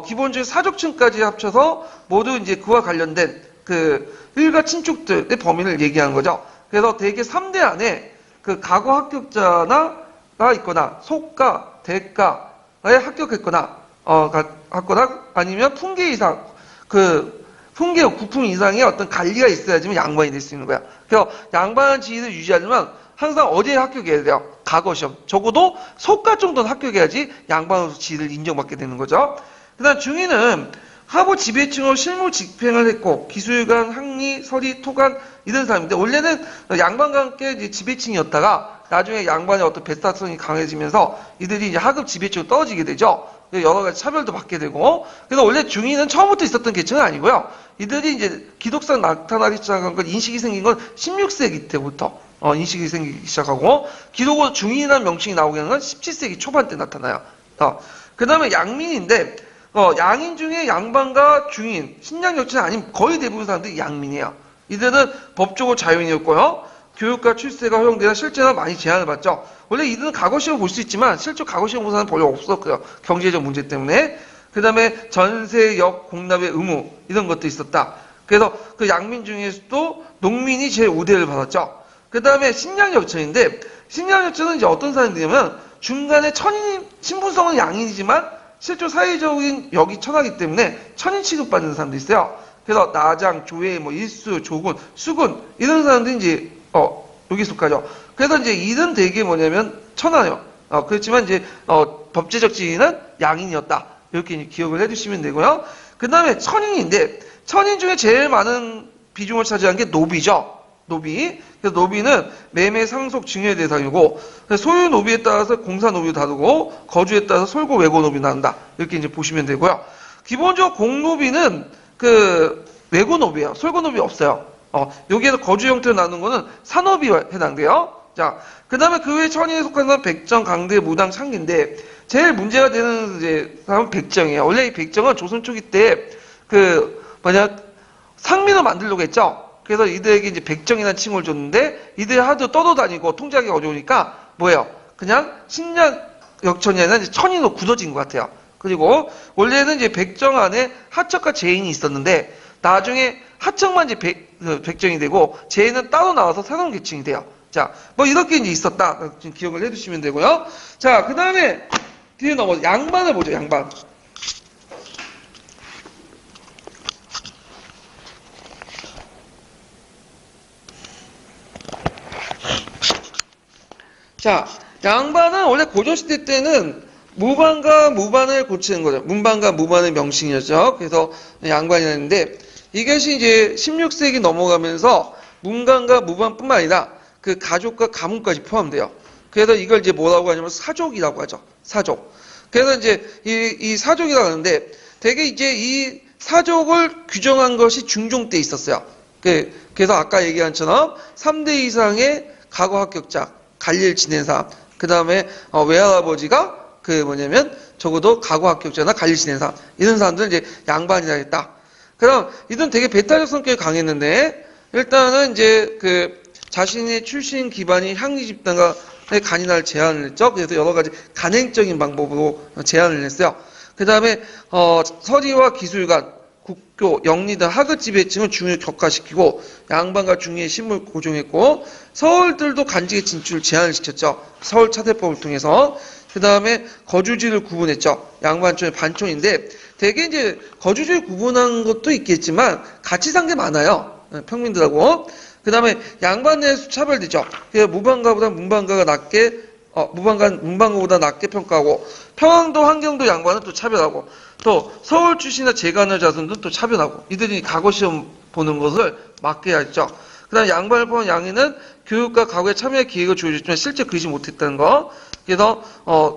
기본적인 사족층까지 합쳐서 모두 이제 그와 관련된 그 일가 친족들의 범위를 얘기하는 거죠. 그래서 대개 3대 안에 그 과거 합격자가 있거나 속가, 대가에 합격했거나 아니면 풍계 이상, 풍계 9품 이상의 어떤 관리가 있어야지만 양반이 될 수 있는 거야. 그래서 양반 지위를 유지하려면 항상 어디에 합격해야 돼요? 과거 시험. 적어도 속과 정도는 합격해야지 양반으로서 지위를 인정받게 되는 거죠. 그 다음 중2는 하부 지배층으로 실무 집행을 했고 기술관, 학리, 서리, 토관 이런 사람인데 원래는 양반과 함께 이제 지배층이었다가 나중에 양반의 어떤 배타성이 강해지면서 이들이 이제 하급 지배층으로 떨어지게 되죠. 여러 가지 차별도 받게 되고 그래서 원래 중2는 처음부터 있었던 계층은 아니고요. 이들이 이제 기독성 나타나기 시작한 건 인식이 생긴 건 16세기 때부터 인식이 생기기 시작하고 기독으로 중2라는 명칭이 나오게 되는 건 17세기 초반 때 나타나요. 그 다음에 양민인데 양인 중에 양반과 중인, 신양역치는 아닌 거의 대부분 사람들이 양민이에요. 이들은 법적으로 자유인이었고요. 교육과 출세가 허용되나 실제로 많이 제한을 받죠. 원래 이들은 과거시험 볼 수 있지만 실제 과거시험 본 사람은 별로 없었고요. 경제적 문제 때문에. 그 다음에 전세역 공납의 의무 이런 것도 있었다. 그래서 그 양민 중에서도 농민이 제일 우대를 받았죠. 그 다음에 신양역천인데 신양역천은 이제 어떤 사람들이냐면 중간에 천인 신분성은 양인이지만 실제 사회적인 역이 천하기 때문에 천인 취급받는 사람도 있어요. 그래서 나장, 조회, 뭐 일수, 조군, 수군 이런 사람들이 이제 여기 속하죠. 그래서 이제 이런 되게 뭐냐면 천하요. 그렇지만 이제 법제적 지위는 양인이었다. 이렇게 이제 기억을 해주시면 되고요. 그 다음에 천인인데 천인 중에 제일 많은 비중을 차지한 게 노비죠. 노비. 그래서 노비는 매매, 상속, 증여의 대상이고 소유 노비에 따라서 공사 노비도 다르고 거주에 따라서 솔고 외고 노비 나눈다. 이렇게 이제 보시면 되고요. 기본적으로 공노비는 그 외고 노비예요. 솔고 노비 없어요. 여기에서 거주 형태로 나누는 거는 산업이 해당돼요. 자, 그 다음에 그 외 천인에 속하는 건 백정, 강대, 무당, 창기인데 제일 문제가 되는 이제 사람은 백정이에요. 원래 이 백정은 조선 초기 때 상민을 만들려고 했죠. 그래서 이들에게 이제 백정이라는 칭호를 줬는데 이들이 하도 떠돌아다니고 통제하기 어려우니까 뭐예요? 그냥 신약역천이 아니라 천인으로 굳어진 것 같아요. 그리고 원래는 이제 백정 안에 하척과 제인이 있었는데 나중에 하척만 이제 백정이 되고 제인은 따로 나와서 새로운 계층이 돼요. 자, 뭐 이렇게 이제 있었다. 지금 기억을 해두시면 되고요. 자, 그 다음에 뒤에 넘어서 양반을 보죠. 양반. 자, 양반은 원래 고조시대 때는 무반과 무반을 고치는 거죠. 문반과 무반의 명칭이었죠. 그래서 양반이었는데 이것이 이제 16세기 넘어가면서 문반과 무반뿐만 아니라 그 가족과 가문까지 포함돼요. 그래서 이걸 이제 뭐라고 하냐면 사족이라고 하죠. 사족. 그래서 이제 이 사족이라고 하는데 되게 이제 이 사족을 규정한 것이 중종 때 있었어요. 그래서 아까 얘기한 것처럼 3대 이상의 과거 합격자 관리를 지낸 사람, 그 다음에 외할아버지가 적어도 과거 합격자나 관리를 지낸 사람, 이런 사람들은 이제 양반이라 했다. 그럼 이들은 되게 배타적 성격이 강했는데 일단은 이제 자신의 출신 기반이 향리 집단과 간인할 제안을 했죠. 그래서 여러 가지 간행적인 방법으로 제안을 했어요. 그 다음에 서리와 기술관, 국교, 영리 등 하급 지배층을 중위를 격화시키고 양반과 중위의 신분을 고정했고 서울들도 간직의 진출을 제한을 시켰죠. 서울 차대법을 통해서. 그 다음에 거주지를 구분했죠. 양반촌의 반촌인데 되게 이제 거주지를 구분한 것도 있겠지만 같이 산 게 많아요. 평민들하고. 그 다음에 양반 내에서 차별되죠. 무반가보다 문반가가 낮게 문방구보다 낮게 평가하고 평안도 환경도 양반은 또 차별하고 또 서울 출신이나 재간을 자손도 또 차별하고 이들이 과거 시험 보는 것을 막게 했죠. 그 다음에 양반을 포함한 양인은 교육과 과거에 참여할 기회가 주어졌지만 실제 그리지 못했다는 거. 그래서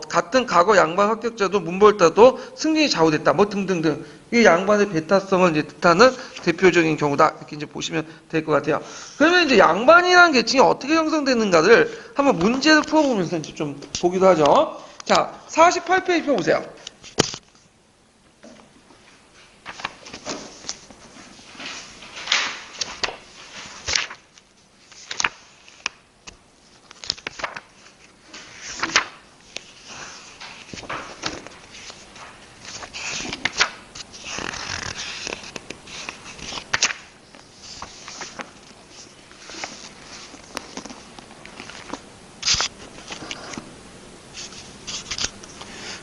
같은 과거 양반 합격자도 문벌 따도 승진이 좌우됐다. 뭐 등등등. 이 양반의 배타성을 이제 뜻하는 대표적인 경우다. 이렇게 이제 보시면 될 것 같아요. 그러면 이제 양반이라는 계층이 어떻게 형성되는가를 한번 문제를 풀어보면서 이제 좀 보기도 하죠. 자, 48페이지 펴보세요.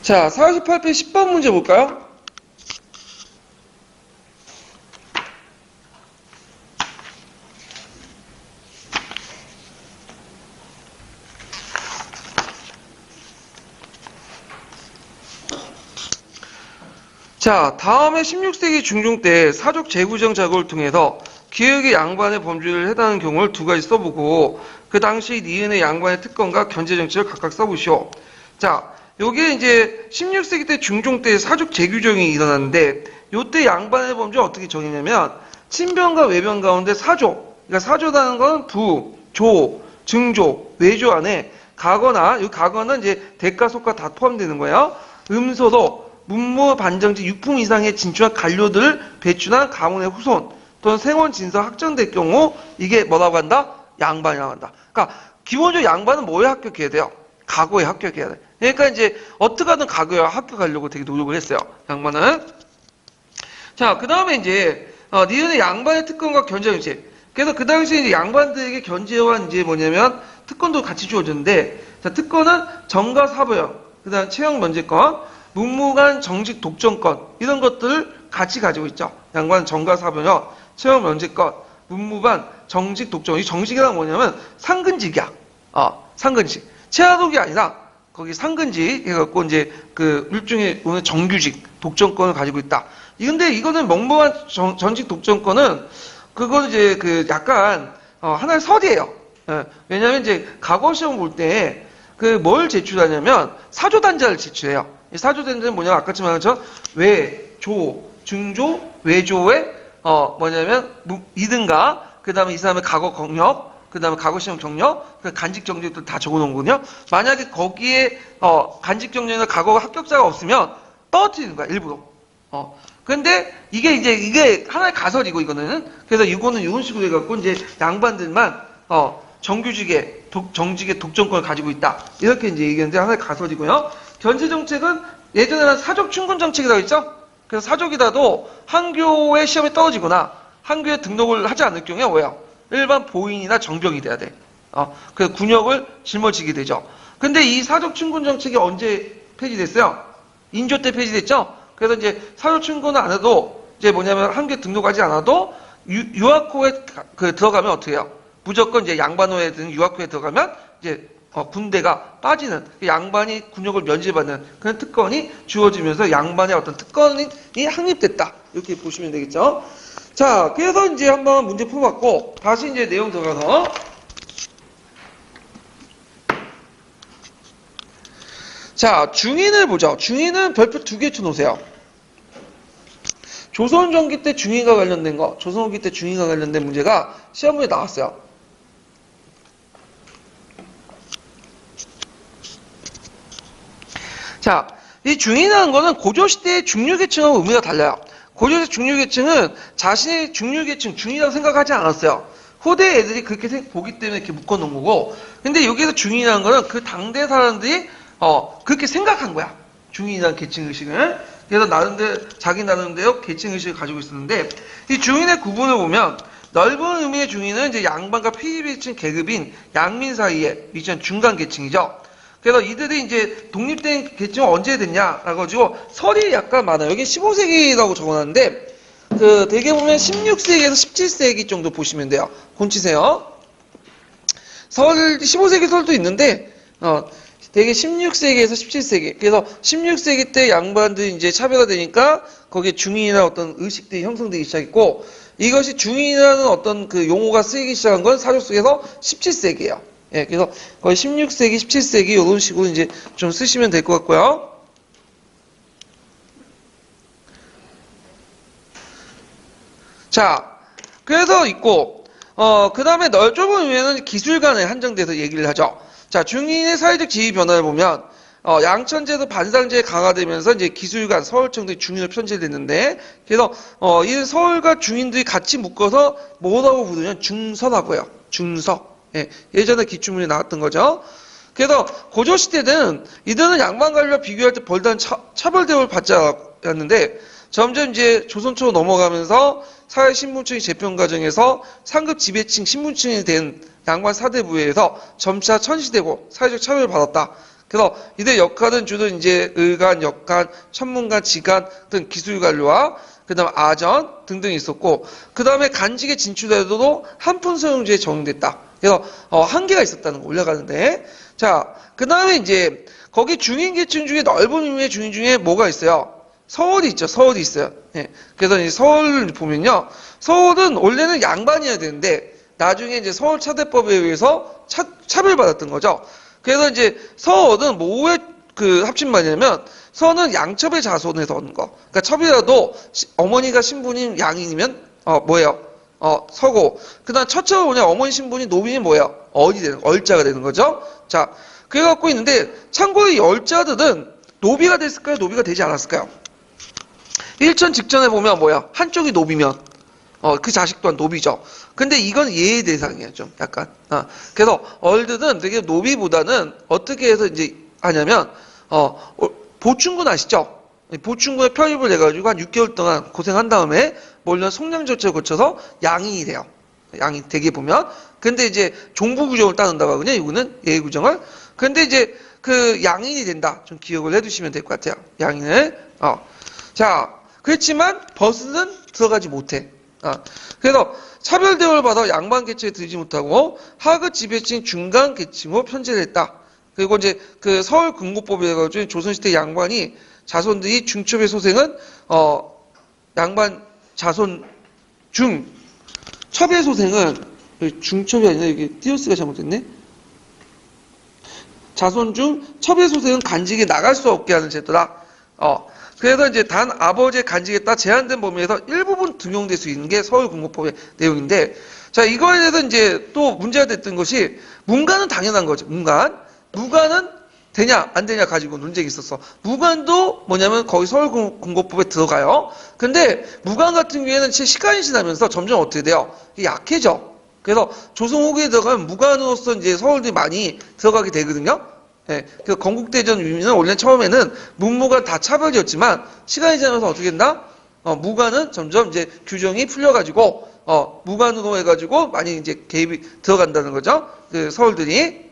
자, 48페이지 10번 문제 볼까요? 자, 다음에 16세기 중종 때 사족 재구정 작업을 통해서 기역의 양반의 범죄를 해당하는 경우를 두 가지 써보고 그 당시 니은의 양반의 특권과 견제 정책을 각각 써보시오. 자, 요게 이제 16세기 때 중종 때 사족 재규정이 일어났는데 요때 양반의 범죄를 어떻게 정했냐면 친변과 외변 가운데 사조, 그러니까 사조라는 건 부, 조, 증조, 외조 안에 가거나 이 가거는 이제 대가 속가 다 포함되는 거예요. 음소도 문무 반정지 6품 이상의 진출한 관료들을 배출한 가문의 후손 또는 생원 진서 확정될 경우 이게 뭐라고 한다? 양반이라고 한다. 그러니까 기본적으로 양반은 뭐에 합격해야 돼요? 가고에 합격해야 돼. 그러니까 이제 어떻게 하든 가고에 합격하려고 되게 노력을 했어요. 양반은. 자, 그 다음에 이제 니은의 양반의 특권과 견제 정책. 그래서 그 당시에 이제 양반들에게 견제와 이제 뭐냐면 특권도 같이 주어졌는데, 자, 특권은 정가 사부형, 그 다음 채용 면제권, 문무관 정직 독점권 이런 것들을 같이 가지고 있죠. 양반은 정가 사부형, 채용 면제권, 문무관 정직 독점. 이 정직이란 뭐냐면 상근직이야. 상근직. 채화독이 아니라 거기 상근직 해갖고 이제 그 일종의 오늘 정규직 독점권을 가지고 있다. 근데 이거는 멍멍한 전직 독점권은 그거는 이제 그 약간 하나의 설이에요. 예. 왜냐하면 이제 과거 시험 볼 때 그 뭘 제출하냐면 사조단자를 제출해요. 이 사조단자는 뭐냐면 아까 말한 것처럼 외, 조, 증조, 외조의 뭐냐면 이든가 그 다음에 이 사람의 과거 경력, 그 다음에 과거 시험 경력, 그 간직 경력들 다 적어놓은거든요. 만약에 거기에 간직 경력이나 과거 합격자가 없으면 떨어뜨리는 거야 일부러. 근데 이게 하나의 가설이고 이거는 그래서 이거는 이런 식으로 해갖고 이제 양반들만 정규직의 정직의 독점권을 가지고 있다 이렇게 이제 얘기하는데 하나의 가설이고요. 견제 정책은 예전에는 사족 충군 정책이라고 했죠. 그래서 사족이라도 한교의 시험에 떨어지거나 한교에 등록을 하지 않을 경우에 뭐예요? 일반 보인이나 정병이 돼야 돼. 그래서 군역을 짊어지게 되죠. 근데 이 사족 충군 정책이 언제 폐지됐어요? 인조 때 폐지됐죠. 그래서 이제 사족 충군을 안 해도 이제 뭐냐면 한교에 등록하지 않아도 유학호에 들어가면 어떻게 해요? 무조건 이제 양반호에 든 유학호에 들어가면 이제 군대가 빠지는 양반이 군역을 면제받는 그런 특권이 주어지면서 양반의 어떤 특권이 확립됐다 이렇게 보시면 되겠죠. 자, 그래서 이제 한번 문제 풀어봤고 다시 이제 내용 들어가서 자, 중인을 보죠. 중인은 별표 2개 쳐놓으세요. 조선 전기 때 중인과 관련된 거, 조선 후기 때 중인과 관련된 문제가 시험문에 나왔어요. 자, 이 중인이라는 거는 고조시대의 중류계층하고 의미가 달라요. 고조시대 중류계층은 자신의 중류계층, 중이라고 생각하지 않았어요. 후대 애들이 그렇게 보기 때문에 이렇게 묶어놓은 거고, 근데 여기서 중인이라는 거는 그 당대 사람들이 그렇게 생각한 거야. 중인이라는 계층의식을. 그래서 자기 나름대로 계층의식을 가지고 있었는데, 이 중인의 구분을 보면, 넓은 의미의 중인은 이제 양반과 피지계층 계급인 양민 사이에 위치한 중간 계층이죠. 그래서 이들이 이제 독립된 계층은 언제 됐냐? 라가지고 설이 약간 많아요. 여기 15세기라고 적어놨는데, 대개 보면 16세기에서 17세기 정도 보시면 돼요. 곤치세요. 15세기 설도 있는데, 되게 16세기에서 17세기. 그래서 16세기 때 양반들이 이제 차별화되니까 거기에 중인이나 어떤 의식들이 형성되기 시작했고, 이것이 중인이라는 어떤 그 용어가 쓰이기 시작한 건 사조 속에서 17세기예요. 예, 그래서 거의 16세기, 17세기 이런 식으로 이제 좀 쓰시면 될 것 같고요. 자, 그래서 있고, 그 다음에 좁은 의미에는 기술간에 한정돼서 얘기를 하죠. 자, 중인의 사회적 지위 변화를 보면, 양천제도 반상제에 강화되면서 이제 기술관, 서울청들이 중인을 편제됐는데, 그래서, 이 서울과 중인들이 같이 묶어서 뭐라고 부르면 중서라고 해요. 중서. 예, 예전에 기출문에 나왔던 거죠. 그래서 고조시대는 이들은 양반관리와 비교할 때 별다른 차별 대우를 받지 않았는데, 점점 이제 조선초로 넘어가면서 사회 신분층이 재편 과정에서 상급 지배층 신분층이 된 양반 사대부에서 점차 천시되고 사회적 차별을 받았다. 그래서 이들 역할은 주로 이제 의관, 역관, 천문관, 지관 등 기술관료와 그다음 아전 등등이 있었고, 그 다음에 간직에 진출해도 한푼 소용제에 적용됐다. 그래서 한계가 있었다는 거 올라가는데, 자, 그 다음에 이제 거기 중인 계층 중에 넓은 의미의 중인 중에 뭐가 있어요? 서월이 있죠. 서월이 있어요. 예. 그래서 이 서월 보면요. 서월은 원래는 양반이어야 되는데 나중에 이제 서울 차대법에 의해서 차별받았던 거죠. 그래서 이제 서월은 뭐 5회 그 합친말이냐면 서는 양첩의 자손에서 얻는 거. 그러니까 첩이라도 어머니가 신분인 양인이면 뭐예요? 서고. 그다음 처처가 뭐냐? 어머니 신분이 노빈이 뭐예요? 얼이 되는 얼자가 되는 거죠. 자, 그래 갖고 있는데 참고로 이 얼자들은 노비가 됐을까요? 노비가 되지 않았을까요? 일천 직전에 보면 뭐야? 한쪽이 노비면 그 자식 또한 노비죠. 근데 이건 예의 대상이에요, 좀 약간. 그래서 얼들은 되게 노비보다는 어떻게 해서 이제 하냐면 보충군 아시죠? 보충군에 편입을 해가지고 한 6개월 동안 고생한 다음에 물론 속량 절차를 거쳐서 양인이 돼요. 양인 되게 보면. 근데 이제 종부 규정을 따른다고 하거든요. 이거는 예의 규정을. 근데 이제 그 양인이 된다. 좀 기억을 해두시면 될 것 같아요. 양인을. 자, 그렇지만 버스는 들어가지 못해. 그래서 차별 대우를 받아 양반 계층에 들지 못하고 하급 지배층 중간 계층으로 편제를 했다. 그리고 이제 그 서울 근고법에 가지고 조선시대 양반이 자손들이 중첩의 소생은 양반 자손 중 첩의 소생은 중첩이 아니라 이게 띄어쓰기가 잘못됐네. 자손 중 첩의 소생은 간직에 나갈 수 없게 하는 제도다. 그래서 이제 단 아버지의 간직에 따라 제한된 범위에서 일부분 등용될 수 있는 게 서울근고법의 내용인데, 자, 이거에 대해서 이제 또 문제가 됐던 것이 문간은 당연한 거죠. 무관은 되냐 안 되냐 가지고 논쟁이 있었어. 무관도 뭐냐면 거기 서울근고법에 들어가요. 근데 무관 같은 경우에는 시간이 지나면서 점점 어떻게 돼요? 약해져. 그래서 조선 후기에 들어가면 무관으로서 이제 서울들이 많이 들어가게 되거든요. 예, 그 건국대전 위민은 원래 처음에는 문무관 다 차별이었지만 시간이 지나면서 어떻게 된다? 무관은 점점 이제 규정이 풀려가지고 무관으로 해가지고 많이 이제 개입이 들어간다는 거죠. 그 서울들이.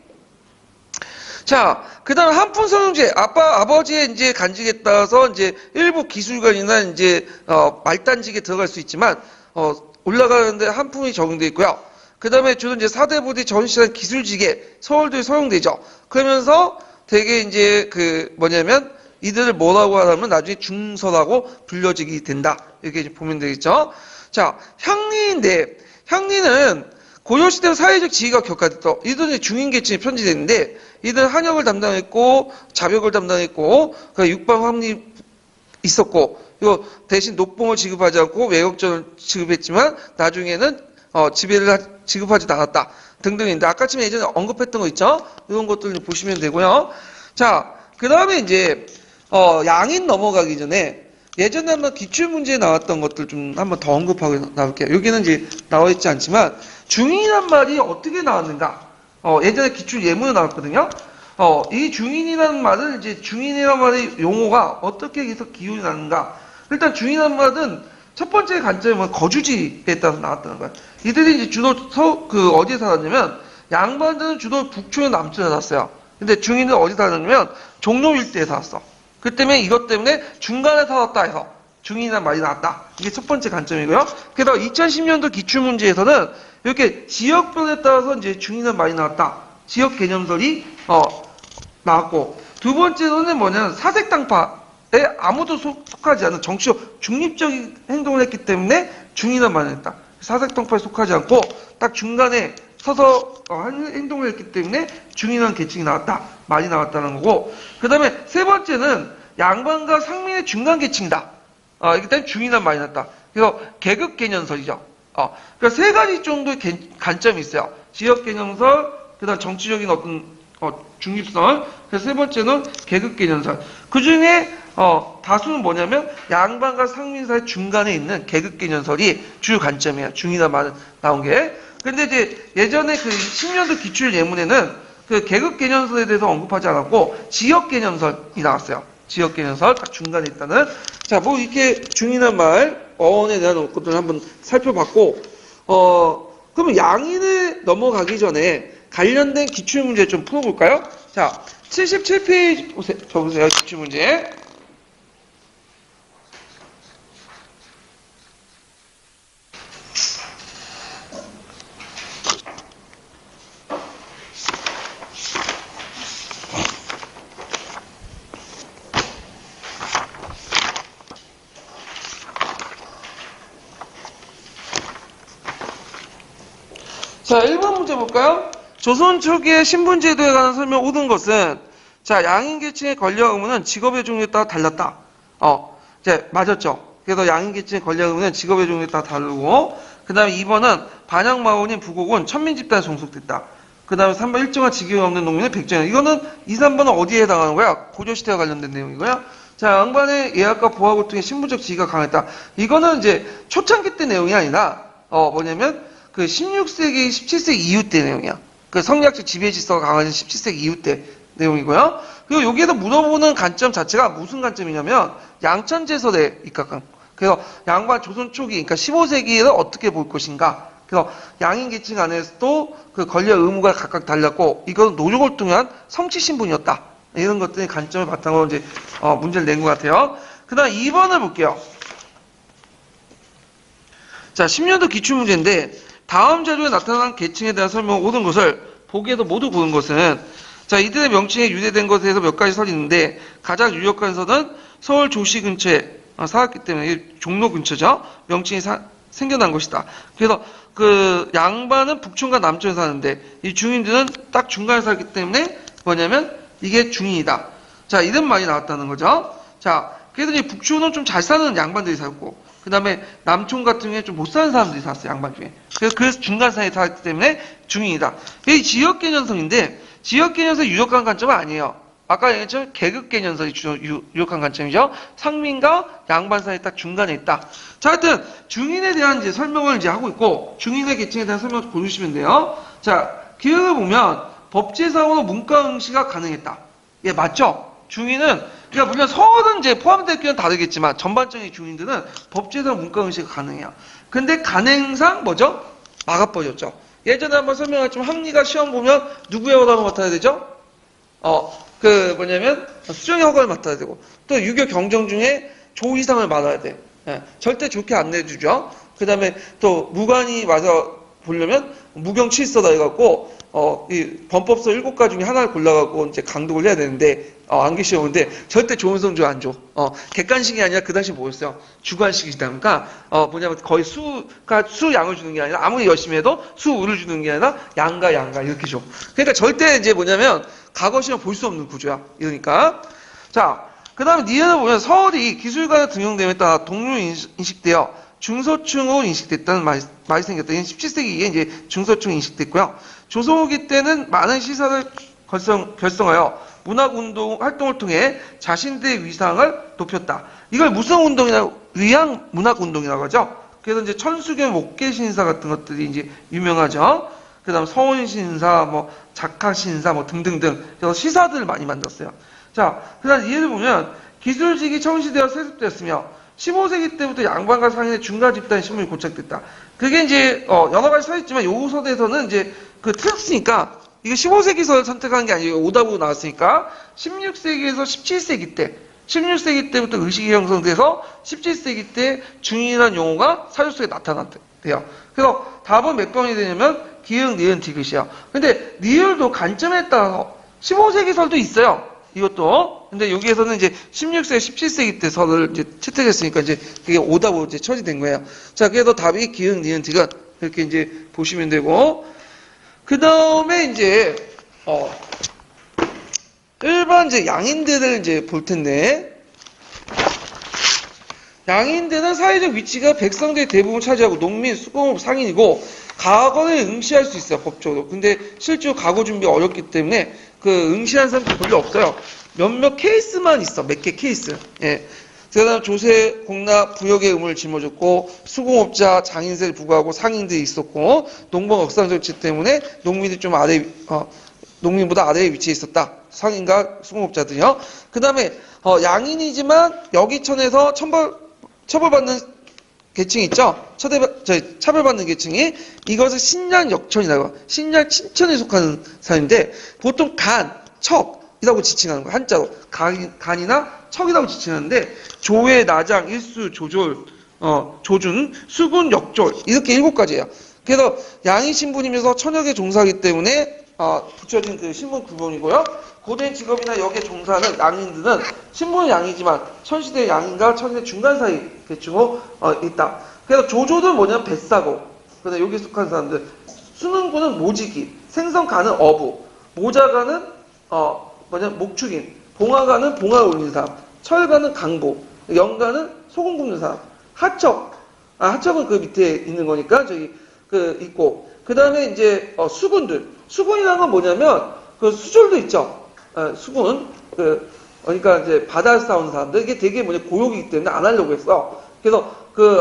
자, 그 다음 한푼 서용제, 아버지의 이제 간직에 따라서 이제 일부 기술관이나 이제, 말단직에 들어갈 수 있지만, 올라가는데 한푼이 적용되어 있고요. 그 다음에 주로 이제 사대부대 전시한 기술직에 서울들이 서용되죠. 그러면서 되게 이제 그 뭐냐면, 이들을 뭐라고 하냐면 나중에 중서라고 불려지게 된다. 이렇게 이제 보면 되겠죠. 자, 향리인데, 향리는 고려시대 사회적 지위가 격화됐죠. 이들은 중인계층에 편지됐는데 이들은 한역을 담당했고 자벽을 담당했고 육방 확립 있었고 이거 대신 녹봉을 지급하지 않고 외국전을 지급했지만 나중에는 지배를 지급하지도 않았다 등등인데 아까쯤에 예전에 언급했던 거 있죠? 이런 것들 보시면 되고요. 자, 그 다음에 이제 양인 넘어가기 전에 예전에 한번 기출문제에 나왔던 것들 좀 한번 더 언급하고 나올게요. 여기는 이제 나와 있지 않지만 중인이란 말이 어떻게 나왔는가? 예전에 기출 예문에 나왔거든요. 이 중인이라는 말은 이제 중인이라는 말의 용어가 어떻게 해서 기운이 나는가? 일단 중인이라는 말은 첫 번째 관점은 거주지에 따라서 나왔다는 거야. 이들이 이제 주로 어디에 살았냐면 양반들은 주로 북촌에 남쪽에 살았어요. 근데 중인은 어디 살았냐면 종로 일대에 살았어. 그 때문에 이것 때문에 중간에 살았다 해서 중인이라는 말이 나왔다. 이게 첫 번째 관점이고요. 그래서 2010년도 기출문제에서는 이렇게 지역별에 따라서 이제 중인이라는 말이 나왔다. 지역 개념설이 나왔고 두 번째로는 뭐냐면 사색당파에 아무도 속하지 않은 정치적 중립적인 행동을 했기 때문에 중인이라는 말이 나왔다. 사색당파에 속하지 않고 딱 중간에 서서 행동을 했기 때문에 중인이라는 계층이 나왔다. 말이 나왔다는 거고 그 다음에 세 번째는 양반과 상민의 중간 계층이다. 이기 때문에 중인이라는 말이 나왔다. 그래서 계급 개념설이죠. 그러니까 세 가지 정도의 관점이 있어요. 지역 개념설, 그다음 정치적인 어떤 중립설, 그래서 세 번째는 계급 개념설. 그 중에 다수는 뭐냐면 양반과 상민 사이 중간에 있는 계급 개념설이 주요 관점이에요. 중이나 말 나온 게. 근데 이제 예전에 그 10년도 기출 예문에는 그 계급 개념설에 대해서 언급하지 않았고 지역 개념설이 나왔어요. 지역 개념설 딱 중간에 있다는. 자, 뭐 이렇게 중이나 말 어원에 대한 것들을 한번 살펴봤고, 그러면 양인에 넘어가기 전에 관련된 기출문제 좀 풀어볼까요? 자, 77페이지 보세요, 기출문제. 자, 1번 문제 볼까요? 조선 초기의 신분제도에 관한 설명 옳은 것은, 자, 양인계층의 권력 의무는 직업의 종류에 따라 달랐다. 이제 맞았죠. 그래서 양인계층의 권력 의무는 직업의 종류에 따라 다르고, 그 다음에 2번은 반양마원인 부곡은 천민집단에 종속됐다. 그 다음에 3번 일정한 직위가 없는 농민은 백정이다. 이거는 2, 3번은 어디에 해당하는 거야? 고조시대와 관련된 내용이고요. 자, 양반의 예약과 보학을 통해 신분적 지위가 강했다. 이거는 이제 초창기 때 내용이 아니라, 뭐냐면, 그 16세기, 17세기 이후 때 내용이야. 그 성리학적 지배 질서가 강해진 17세기 이후 때 내용이고요. 그리고 여기에서 물어보는 관점 자체가 무슨 관점이냐면 양천제설에 입각한. 그래서 양반 조선 초기, 그러니까 15세기에는 어떻게 볼 것인가. 그래서 양인 계층 안에서도 그 권력 의무가 각각 달랐고 이것은 노력을 통한 성취 신분이었다. 이런 것들이 관점을 바탕으로 이제 문제를 낸 것 같아요. 그다음 2번을 볼게요. 자, 10년도 기출문제인데 다음 자료에 나타난 계층에 대한 설명을 옳은 것을 보기에도 모두 고른 것은 자, 이들의 명칭에 유래된 것에 대해서 몇 가지 설이 있는데 가장 유력한 설은 서울 조시 근처에 살았기 때문에 종로 근처죠. 명칭이 생겨난 것이다. 그래서 그 양반은 북촌과 남촌에 사는데 이 중인들은 딱 중간에 살기 때문에 뭐냐면 이게 중인이다. 자, 이런 말이 나왔다는 거죠. 자, 그래서 이 북촌은 좀 잘 사는 양반들이 살고 그 다음에 남촌 같은 경우에 좀 못 사는 사람들이 살았어요. 양반 중에. 그래서 중간 사이에 살기 때문에 중인이다. 이 지역 개념성인데 지역 개념성이 유력한 관점은 아니에요. 아까 얘기했죠? 계급 개념성이 유력한 관점이죠. 상민과 양반 사이 딱 중간에 있다. 자, 하여튼 중인에 대한 이제 설명을 이제 하고 있고 중인의 계층에 대한 설명을 고르시면 돼요. 자, 기억을 보면 법제사고로 문과응시가 가능했다. 예, 맞죠? 중인은 그러니까 물론 서울은 이제 포함될 경우는 다르겠지만 전반적인 중인들은 법제사고 문과응시가 가능해요. 근데 간행상 뭐죠? 막아버렸죠. 예전에 한번 설명했지만 학리가 시험 보면 누구의 허가를 맡아야 되죠? 그 뭐냐면 수정의 허가를 맡아야 되고 또 유교 경정 중에 조 이상을 받아야 돼. 예, 절대 좋게 안 내주죠. 그 다음에 또 무관이 와서 보려면 무경칠서다 해갖고 이 범법서 7가지 중에 하나를 골라갖고 이제 강독을 해야 되는데 안기 시험인데 절대 좋은 성적 안 줘. 객관식이 아니라 그 당시 뭐였어요? 주관식이다. 그러니까 뭐냐면 거의 수가 수양을 주는 게 아니라 아무리 열심히 해도 수우를 주는 게 아니라 양가 이렇게 줘. 그러니까 절대 이제 뭐냐면 과거 시험 볼 수 없는 구조야. 이러니까 자, 그 다음에 니은을 보면 서울이 기술가의 등용됨에 따라 동료 인식되어 중소층으로 인식됐다는 말이 생겼다. 이건 17세기에 이제 중소층 인식됐고요. 조선 후기 때는 많은 시설을 결성하여 문학운동 활동을 통해 자신들의 위상을 높였다. 이걸 무슨 운동이라고? 위양 문학운동이라고 하죠. 그래서 이제 천수경 목계신사 같은 것들이 이제 유명하죠. 그 다음 서원신사, 뭐 작학신사, 뭐 등등등. 그래서 시사들을 많이 만들었어요. 자, 그 다음 이해를 보면 기술직이 청시되어 세습되었으며 15세기 때부터 양반과 상인의 중간 집단의 신분이 고착됐다. 그게 이제 여러 가지 서 있지만 요 서대에서는 이제 그 틀렸으니까 이게 15세기서를 선택한 게 아니고 오답으로 나왔으니까 16세기에서 17세기 때 16세기 때부터 의식이 형성돼서 17세기 때 중인이라는 용어가 사전 속에 나타났대요. 그래서 답은 몇 번이 되냐면 기역, 니은, 디귿이야. 근데 니을도 관점에 따라서 15세기 설도 있어요. 이것도. 근데 여기에서는 이제 16세기, 17세기 때 설을 이제 채택했으니까 이제 그게 오답으로 이제 처리된 거예요. 자, 그래서 답이 기역, 니은, 디귿. 이렇게 이제 보시면 되고. 그 다음에 이제, 일반 이제 양인들을 이제 볼 텐데. 양인들은 사회적 위치가 백성들의 대부분 차지하고 농민, 수공업, 상인이고, 과거에 응시할 수 있어요, 법적으로. 근데 실제로 과거 준비가 어렵기 때문에 그 응시한 사람도 별로 없어요. 몇몇 케이스만 있어, 몇 개 케이스. 예. 그 다음 조세, 공납, 부역의 의무를 짊어졌고, 수공업자, 장인세를 부과하고 상인들이 있었고, 농번 억상 정치 때문에 농민이 좀 농민보다 아래에 위치해 있었다. 상인과 수공업자들이요. 그 다음에, 양인이지만 여기천에서 처벌받는 계층이 있죠? 차별받는 계층이 이것을 신량역천이라고 해요. 신량친천에 속하는 사람인데 보통 척이라고 지칭하는 거예요. 한자로. 간이나 척이라고 지칭하는데 조회, 나장, 일수, 조졸, 조준, 수군, 역졸 이렇게 7가지예요. 그래서 양이 신분이면서 천역에 종사하기 때문에 붙여진 그 신분 구분이고요. 고된 직업이나 역의 종사는 양인들은 신분은 양이지만 천시대 양인과 천시대 중간 사이 계층으로 있다. 그래서 조조는 뭐냐면 뱃사고. 그다음 여기 속한 사람들 수능구는 모지기, 생선가는 어부, 모자가는 목축인, 봉화가는 봉화를 올리는 사람, 철가는 강보, 영가는 소금 굽는 사람, 하척은 그 밑에 있는 거니까 저기 있고, 그 다음에 이제 수군들, 수군이라는 건 뭐냐면 그 수졸도 있죠. 수군, 그러니까 이제 바다에서 싸우는 사람들, 이게 되게 고욕이기 때문에 안 하려고 했어. 그래서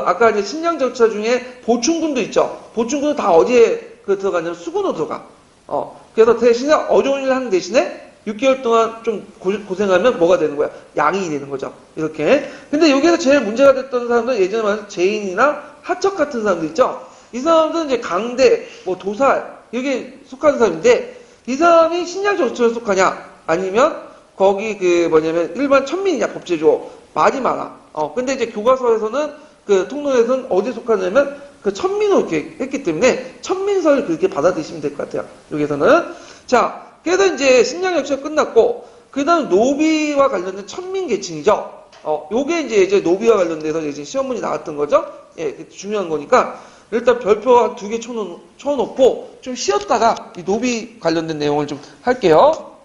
아까 이제 식량절차 중에 보충군도 있죠. 보충군은 다 어디에 들어가냐면 수군으로 들어가. 그래서 대신에 어려운 일을 하는 대신에 6개월 동안 좀 고생하면 뭐가 되는 거야? 양이 되는 거죠. 이렇게. 근데 여기서 제일 문제가 됐던 사람들은 예전에 말한 제인이나 하척 같은 사람들 있죠. 이 사람들은 이제 강대, 도살, 여기에 속하는 사람인데, 이 사람이 식량절차에 속하냐? 아니면 거기 일반 천민이냐, 법제조. 말이 많아. 근데 이제 교과서에서는 통론에서는 어디에 속하냐면 천민으로 이렇게 했기 때문에 천민설 그렇게 받아들이시면 될 것 같아요. 여기에서는. 자, 그래서 이제 식량 역시가 끝났고, 그 다음 노비와 관련된 천민 계층이죠. 요게 이제 노비와 관련돼서 이제 시험문이 나왔던 거죠. 예, 중요한 거니까. 일단 별표 한 2개 쳐놓고 좀 쉬었다가 이 노비 관련된 내용을 좀 할게요.